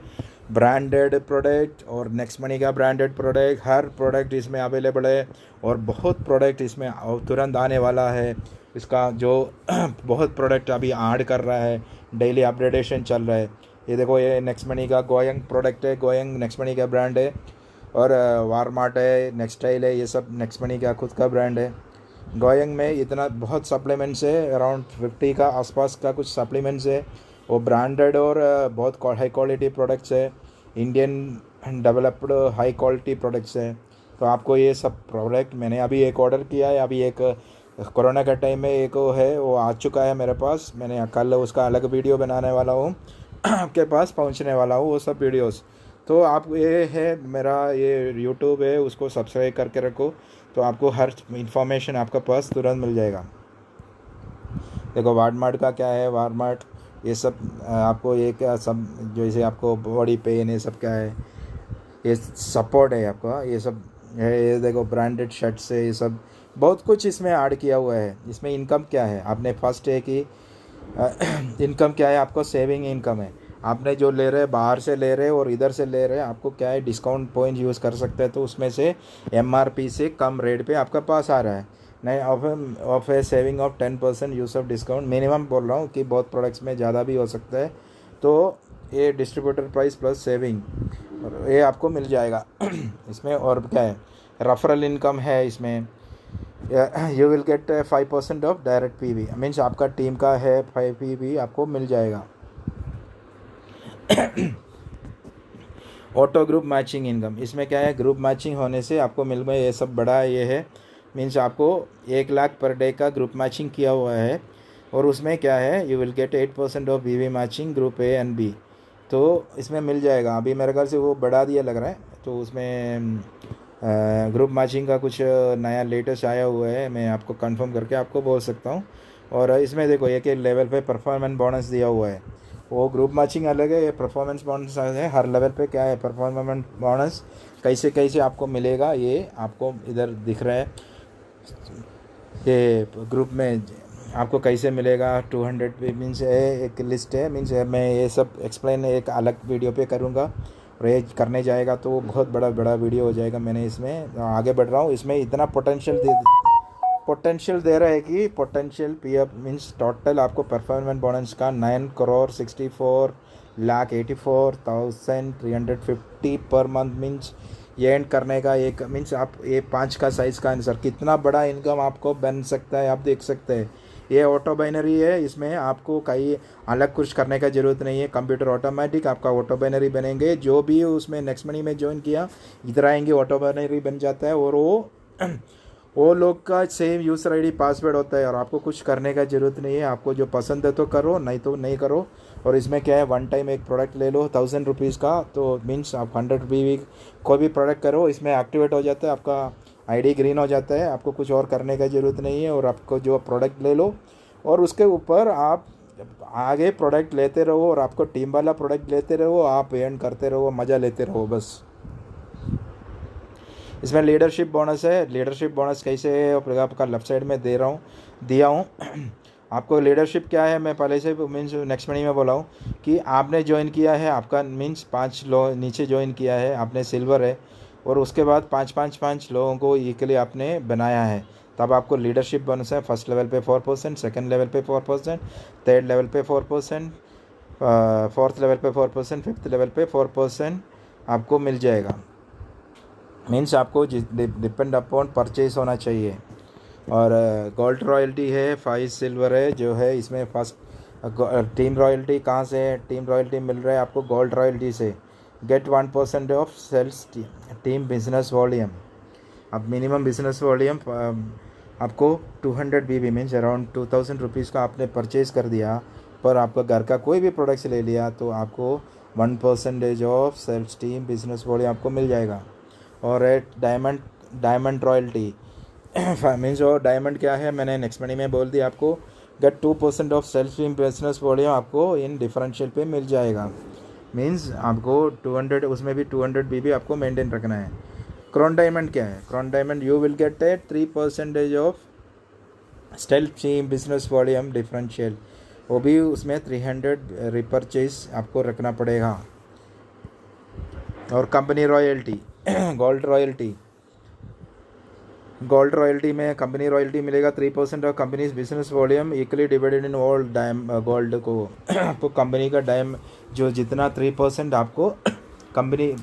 ब्रांडेड प्रोडक्ट और नेक्स्ट मनी का ब्रांडेड प्रोडक्ट, हर प्रोडक्ट इसमें अवेलेबल है, और बहुत प्रोडक्ट इसमें तुरंत आने वाला है। इसका जो बहुत प्रोडक्ट अभी ऐड कर रहा है, डेली अपडेटेशन चल रहा है। ये देखो, ये नेक्स्ट मनी का गोयंग प्रोडक्ट है, गोयंग नेक्स्ट मनी का ब्रांड है, और वारमार्ट है, नेक्सटाइल है, ये सब नेक्स्ट मनी का खुद का ब्रांड है। गोयंग में इतना बहुत सप्लीमेंट्स है, अराउंड 50 का आसपास का कुछ सप्लीमेंट्स है, वो ब्रांडेड और बहुत हाई क्वालिटी प्रोडक्ट्स है, Indian developed high quality products हैं। तो आपको ये सब प्रोडक्ट मैंने अभी एक ऑर्डर किया है, अभी एक कोरोना का टाइम में एक वो है, वो आ चुका है मेरे पास। मैंने कल उसका अलग वीडियो बनाने वाला हूँ, आपके पास पहुँचने वाला हूँ वो सब वीडियोस। तो आप ये है मेरा ये यूट्यूब है, उसको सब्सक्राइब करके रखो, तो आपको हर इंफॉर्मेशन आपका पास तुरंत मिल जाएगा। देखो वारमार्ट का क्या है, वारमार्ट ये सब आपको ये क्या सब जैसे आपको बॉडी पेन ये सब क्या है, ये सपोर्ट है आपका, ये सब है। ये देखो ब्रांडेड शर्ट्स है, ये सब बहुत कुछ इसमें ऐड किया हुआ है। इसमें इनकम क्या है, आपने फर्स्ट है कि इनकम क्या है, आपको सेविंग इनकम है। आपने जो ले रहे बाहर से ले रहे और इधर से ले रहे, आपको क्या है डिस्काउंट पॉइंट यूज़ कर सकते हैं, तो उसमें से MRP से कम रेट पे आपका पास आ रहा है। नहीं of A saving of 10% use of discount, minimum बोल रहा हूँ कि बहुत प्रोडक्ट्स में ज़्यादा भी हो सकता है। तो ये डिस्ट्रीब्यूटर प्राइस प्लस सेविंग ये आपको मिल जाएगा इसमें। और क्या है, रेफरल इनकम है इसमें, you will gate 5% of direct PV, means आपका टीम का है 5 PV आपको मिल जाएगा। ऑटो ग्रुप मैचिंग इनकम, इसमें क्या है, ग्रुप मैचिंग होने से आपको मिल गए ये सब बड़ा ये है, मीन्स आपको 1 लाख पर डे का ग्रुप मैचिंग किया हुआ है। और उसमें क्या है, you will get 8% of BV matching group A and B, तो इसमें मिल जाएगा। अभी मेरे ख्याल से वो बढ़ा दिया लग रहा है, तो उसमें ग्रुप मैचिंग का कुछ नया लेटेस्ट आया हुआ है, मैं आपको कंफर्म करके आपको बोल सकता हूँ। और इसमें देखो एक एक लेवल पे परफॉर्मेंस बोनस दिया हुआ है, वो ग्रुप मैचिंग अलग है, ये परफॉर्मेंस बोनस है। हर लेवल पे क्या है परफॉर्मेंस बोनस कैसे कैसे आपको मिलेगा, ये आपको इधर दिख रहा है। ये ग्रुप में आपको कैसे मिलेगा 200 मीन्स एक लिस्ट है, मीन्स मैं ये सब एक्सप्लेन एक अलग वीडियो पे करूँगा, और ये करने जाएगा तो बहुत बड़ा बड़ा वीडियो हो जाएगा। मैंने इसमें आगे बढ़ रहा हूँ, इसमें इतना पोटेंशियल दे रहा है कि potential P F means total आपको परफॉर्मेंस बोनस का 9,64,84,350 पर मंथ मीन्स ये एंड करने का एक मीन्स आप ये 5 का साइज़ का आंसर कितना बड़ा इनकम आपको बन सकता है, आप देख सकते हैं। ये ऑटो बाइनरी है, इसमें आपको कहीं अलग कुछ करने का ज़रूरत नहीं है, कंप्यूटर ऑटोमेटिक आपका ऑटो बाइनरी बनेंगे। जो भी उसमें नेक्स्ट मनी में ज्वाइन किया इधर आएंगे ऑटो बाइनरी बन जाता है, और वो लोग का सेम यूज़र आईडी पासवर्ड होता है, और आपको कुछ करने का ज़रूरत नहीं है। आपको जो पसंद है तो करो, नहीं तो नहीं करो। और इसमें क्या है, वन टाइम एक प्रोडक्ट ले लो 1000 रुपीज़ का, तो मीन्स आप 100 रुपये कोई भी प्रोडक्ट करो, इसमें एक्टिवेट हो जाता है, आपका आईडी ग्रीन हो जाता है, आपको कुछ और करने का ज़रूरत नहीं है। और आपको जो प्रोडक्ट ले लो और उसके ऊपर आप आगे प्रोडक्ट लेते रहो, और आपको टीम वाला प्रोडक्ट लेते रहो, आप अर्न करते रहो, मज़ा लेते रहो बस। इसमें लीडरशिप बोनस है, लीडरशिप बोनस कैसे है आपका लेफ्ट साइड में दिया हूँ आपको। लीडरशिप क्या है मैं पहले से मीन्स नेक्स्ट मनी में बोला हूँ कि आपने ज्वाइन किया है, आपका मीन्स 5 लोग नीचे ज्वाइन किया है, आपने सिल्वर है, और उसके बाद 5 लोगों को इक्वली आपने बनाया है, तब आपको लीडरशिप बोनस है। फर्स्ट लेवल पे 4%, सेकंड लेवल पे 4%, थर्ड लेवल पे 4%, फोर्थ लेवल पे 4%, फिफ्थ लेवल पे 4% आपको मिल जाएगा। मीन्स आपको डिपेंड अपॉन परचेज होना चाहिए। और गोल्ड रॉयल्टी है, 5 सिल्वर है जो है इसमें। फर्स्ट टीम रॉयल्टी कहाँ से है, टीम रॉयल्टी मिल रहा है आपको गोल्ड रॉयल्टी से। Get 1% of sales team business volume. अब मिनिमम बिजनेस वॉल्यूम आपको 200 BB मीन्स अराउंड 2000 रुपीज़ का आपने परचेज़ कर दिया, पर आपका घर का कोई भी प्रोडक्ट्स ले लिया तो आपको 1% of sales team business volume आपको मिल जाएगा। और डायमंड रॉयल्टी मीन्स और डायमंड क्या है मैंने नेक्स्ट मनी में बोल दिया आपको। Get 2% of self team business volume आपको इन डिफरेंशियल पे मिल जाएगा। मीन्स आपको 200 उसमें भी 200 BB आपको मेंटेन रखना है। क्राउन डायमंड क्या है, crown diamond you will gate 3% of self team business volume differential, वो भी उसमें 300 रिपर्चेज आपको रखना पड़ेगा। और कंपनी रॉयल्टी गोल्ड रॉयल्टी में कंपनी रॉयल्टी मिलेगा 3% of companies business volume equally divided in all gold को आपको कंपनी का जो जितना 3% आपको कंपनी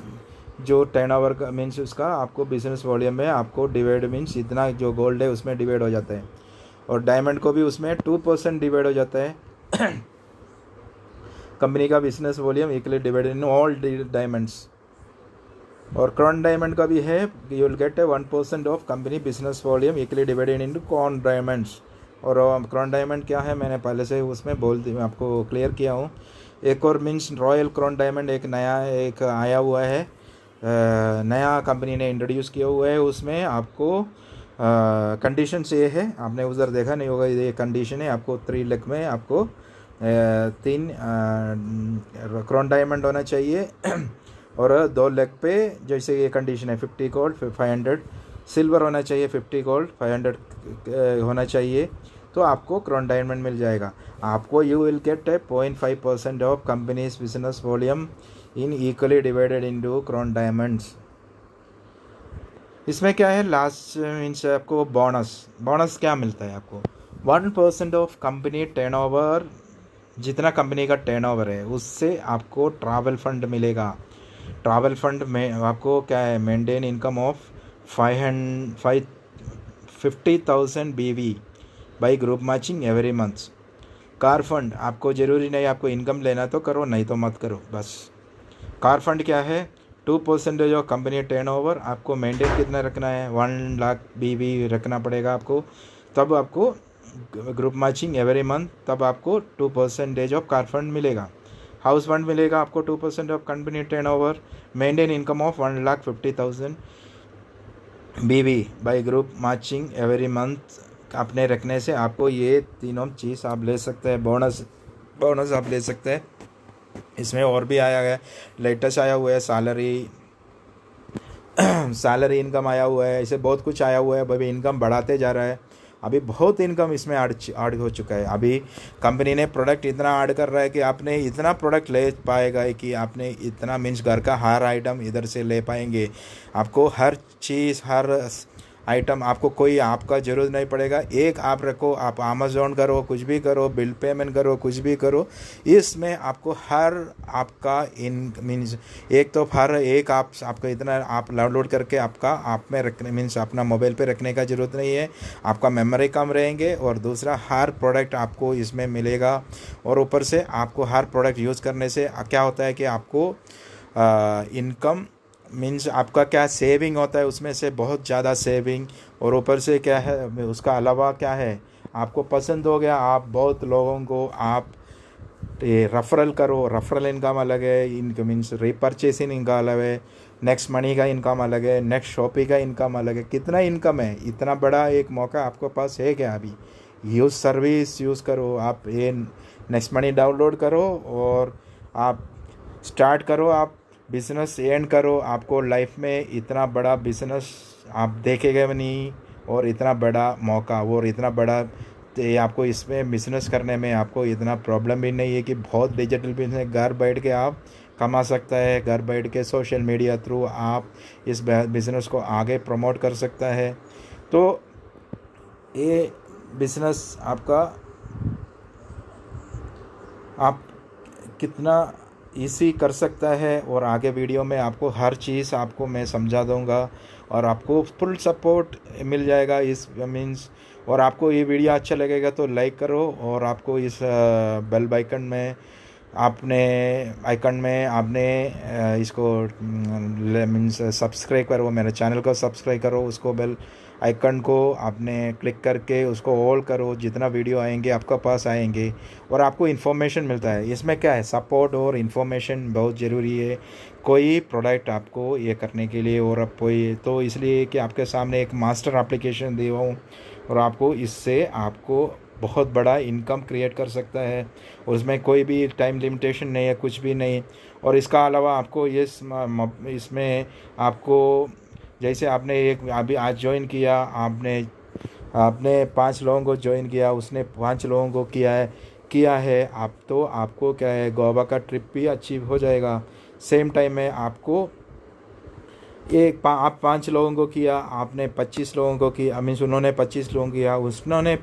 जो टर्नओवर का मीन्स उसका आपको बिजनेस वॉल्यूम में आपको डिवाइड मीन्स इतना जो गोल्ड है उसमें डिवाइड हो जाता है। और डायमंड को भी उसमें 2% डिवाइड हो जाता है कंपनी का business volume equally divided in all diamonds. और क्राउन डायमंड का भी है, you will gate 1% of company business volume equally divided into crown diamonds. और क्राउन डायमंड क्या है मैंने पहले से उसमें आपको क्लियर किया हूँ। एक और मीन्स रॉयल क्राउन डायमंड एक नया एक आया हुआ है, नया कंपनी ने इंट्रोड्यूस किया हुआ है। उसमें आपको कंडीशन से ये है, आपने उधर देखा नहीं होगा, ये कंडीशन है आपको 3 लाख में आपको 3 क्राउन डायमंड होना चाहिए और 2 लाख पे जैसे ये कंडीशन है 50 गोल्ड 500 सिल्वर होना चाहिए, 50 गोल्ड 500 होना चाहिए, तो आपको क्राउन डायमंड मिल जाएगा। आपको you will gate 0.5% of companies business volume in equally divided into crown diamonds. इसमें क्या है लास्ट मीन्स आपको बोनस क्या मिलता है आपको 1% ऑफ कंपनी टर्नओवर, जितना कंपनी का टर्नओवर है उससे आपको ट्रैवल फंड मिलेगा। ट्रैवल फंड में आपको क्या है maintain income of 50,000 BV by group matching every month. Car fund आपको ज़रूरी नहीं आपको इनकम लेना तो करो, नहीं तो मत करो बस। कार फंड क्या है 2% ऑफ कंपनी टर्नओवर आपको मेंटेन कितना रखना है, 1 लाख BV रखना पड़ेगा आपको, तब आपको ग्रुप मैचिंग एवरी मंथ, तब आपको 2% ऑफ कार फंड मिलेगा। हाउस फंड मिलेगा आपको 2% of company turnover, maintain income of 1,50,000 BV by group matching every month अपने रखने से आपको ये तीनों चीज़ आप ले सकते हैं। बोनस आप ले सकते हैं। इसमें और भी आया है, लेटेस्ट आया हुआ है सैलरी इनकम आया हुआ है, ऐसे बहुत कुछ आया हुआ है। अभी इनकम बढ़ाते जा रहा है, अभी बहुत इनकम इसमें ऐड हो चुका है। अभी कंपनी ने प्रोडक्ट इतना ऐड कर रहा है कि आपने इतना प्रोडक्ट ले पाएगा कि आपने इतना मीन्स घर का हर आइटम इधर से ले पाएंगे। आपको हर चीज़ हर आइटम आपको कोई आपका ज़रूरत नहीं पड़ेगा। एक आप रखो, आप अमेज़ॉन करो, कुछ भी करो, बिल पेमेंट करो, कुछ भी करो, इसमें आपको हर आपका इन मीन्स एक तो हर एक आपको इतना आप डाउनलोड करके आपका आप में रखने मीन्स अपना मोबाइल पे रखने का ज़रूरत नहीं है। आपका मेमोरी कम रहेंगे और दूसरा हर प्रोडक्ट आपको इसमें मिलेगा। और ऊपर से आपको हर प्रोडक्ट यूज़ करने से क्या होता है कि आपको इनकम मीन्स आपका क्या सेविंग होता है, उसमें से बहुत ज़्यादा सेविंग। और ऊपर से क्या है, उसका अलावा क्या है, आपको पसंद हो गया, आप बहुत लोगों को आप रेफरल करो, रेफरल इनकम अलग है, इनकम मीन्स रीपरचेसिंग इनका अलग है, नेक्स्ट मनी का इनकम अलग है, नेक्स्ट शॉपिंग का इनकम अलग है। कितना इनकम है, इतना बड़ा एक मौका आपके पास है क्या? अभी यूज़ सर्विस यूज़ करो, आप ये नेक्स्ट मनी डाउनलोड करो और आप स्टार्ट करो, आप बिज़नेस एंड करो। आपको लाइफ में इतना बड़ा बिज़नेस आप देखेंगे नहीं, और इतना बड़ा मौका और इतना बड़ा आपको इसमें बिज़नेस करने में आपको इतना प्रॉब्लम भी नहीं है कि बहुत डिजिटल बिजनेस घर बैठ के आप कमा सकता है। घर बैठ के सोशल मीडिया थ्रू आप इस बिज़नेस को आगे प्रमोट कर सकता है। तो ये बिज़नेस आपका आप कितना ईजी कर सकता है, और आगे वीडियो में आपको हर चीज़ आपको मैं समझा दूंगा और आपको फुल सपोर्ट मिल जाएगा इस मीन्स। और आपको ये वीडियो अच्छा लगेगा तो लाइक करो, और आपको इस बेल आइकन में आपने इसको मीन्स सब्सक्राइब करो, मेरे चैनल को सब्सक्राइब करो, उसको बेल आइकन को आपने क्लिक करके उसको ऑल करो। जितना वीडियो आएंगे आपके पास आएंगे और आपको इन्फॉर्मेशन मिलता है। इसमें क्या है, सपोर्ट और इन्फॉर्मेशन बहुत ज़रूरी है कोई प्रोडक्ट आपको ये करने के लिए। और अब कोई तो इसलिए कि आपके सामने एक मास्टर एप्लीकेशन दिया हूँ, और आपको इससे आपको बहुत बड़ा इनकम क्रिएट कर सकता है, और उसमें कोई भी टाइम लिमिटेशन नहीं है, कुछ भी नहीं। और इसका अलावा आपको इसमें आपको जैसे आपने एक अभी आज ज्वाइन किया, आपने 5 लोगों को ज्वाइन किया, उसने 5 लोगों को किया है आप, तो आपको क्या है, गोवा का ट्रिप भी अचीव हो जाएगा। सेम टाइम में आपको आप 5 लोगों को किया, आपने 25 लोगों को किया, मीन्स उन्होंने 25 लोगों किया, उसने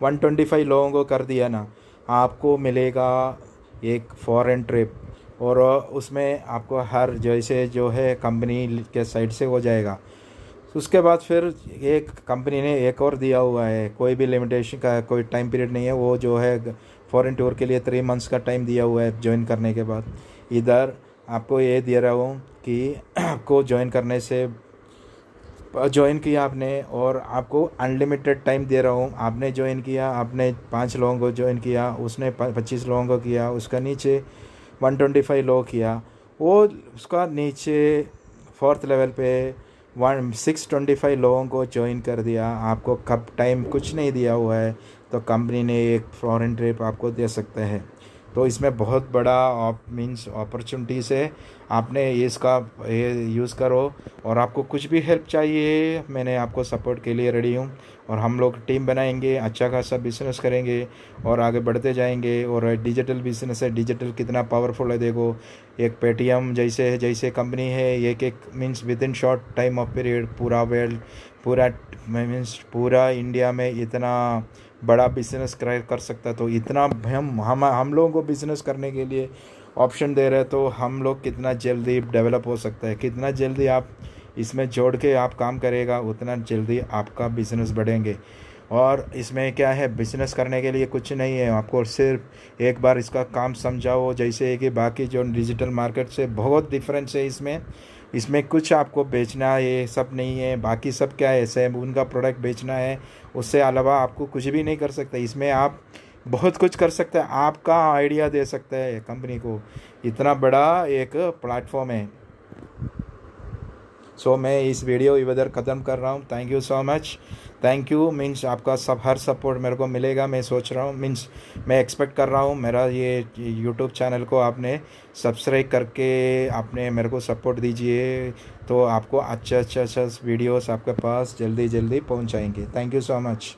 125 लोगों को कर दिया ना, आपको मिलेगा एक फॉरेन ट्रिप। और उसमें आपको हर जैसे जो है कंपनी के साइड से हो जाएगा। उसके बाद फिर एक कंपनी ने एक और दिया हुआ है, कोई भी लिमिटेशन का कोई टाइम पीरियड नहीं है, वो जो है फॉरेन टूर के लिए 3 मंथ्स का टाइम दिया हुआ है ज्वाइन करने के बाद। इधर आपको ये दे रहा हूँ कि आपको ज्वाइन करने से ज्वाइन किया आपने, और आपको अनलिमिटेड टाइम दे रहा हूँ। आपने ज्वाइन किया, आपने 5 लोगों को ज्वाइन किया, उसने 25 लोगों को किया, उसका नीचे 125 लोग किया, वो उसका नीचे 4th लेवल पे 625 लोगों को ज्वाइन कर दिया। आपको कब टाइम कुछ नहीं दिया हुआ है, तो कंपनी ने एक फॉरेन ट्रिप आपको दे सकते हैं। तो इसमें बहुत बड़ा मीन्स अपॉर्चुनिटीज़ है, आपने इसका ये यूज़ करो। और आपको कुछ भी हेल्प चाहिए, मैंने आपको सपोर्ट के लिए रेडी हूँ, और हम लोग टीम बनाएंगे, अच्छा खासा बिजनेस करेंगे और आगे बढ़ते जाएंगे। और डिजिटल बिजनेस है, डिजिटल कितना पावरफुल है देखो, एक पेटीएम जैसे कंपनी है, एक means with in short time of period पूरा इंडिया में इतना बड़ा बिजनेस कर सकता है। तो इतना हम लोगों को बिजनेस करने के लिए ऑप्शन दे रहे हैं, तो हम लोग कितना जल्दी डेवलप हो सकता है, कितना जल्दी आप इसमें जोड़ के आप काम करेगा, उतना जल्दी आपका बिज़नेस बढ़ेंगे। और इसमें क्या है, बिज़नेस करने के लिए कुछ नहीं है, आपको सिर्फ एक बार इसका काम समझाओ। जैसे कि बाकी जो डिजिटल मार्केट से बहुत डिफरेंस है इसमें कुछ आपको बेचना ये सब नहीं है, बाकी सब क्या है, सैलून का प्रोडक्ट बेचना है, उससे अलावा आपको कुछ भी नहीं कर सकते। इसमें आप बहुत कुछ कर सकते हैं, आपका आइडिया दे सकते हैं कंपनी को, इतना बड़ा एक प्लेटफॉर्म है। सो मैं इस वीडियो इधर ख़त्म कर रहा हूँ। Thank you so much. Thank you means आपका सब हर सपोर्ट मेरे को मिलेगा, मैं सोच रहा हूँ, मीन्स मैं एक्सपेक्ट कर रहा हूँ मेरा ये यूट्यूब चैनल को आपने सब्सक्राइब करके आपने मेरे को सपोर्ट दीजिए, तो आपको अच्छा वीडियोस आपके पास जल्दी जल्दी पहुँच जाएंगे। Thank you so much.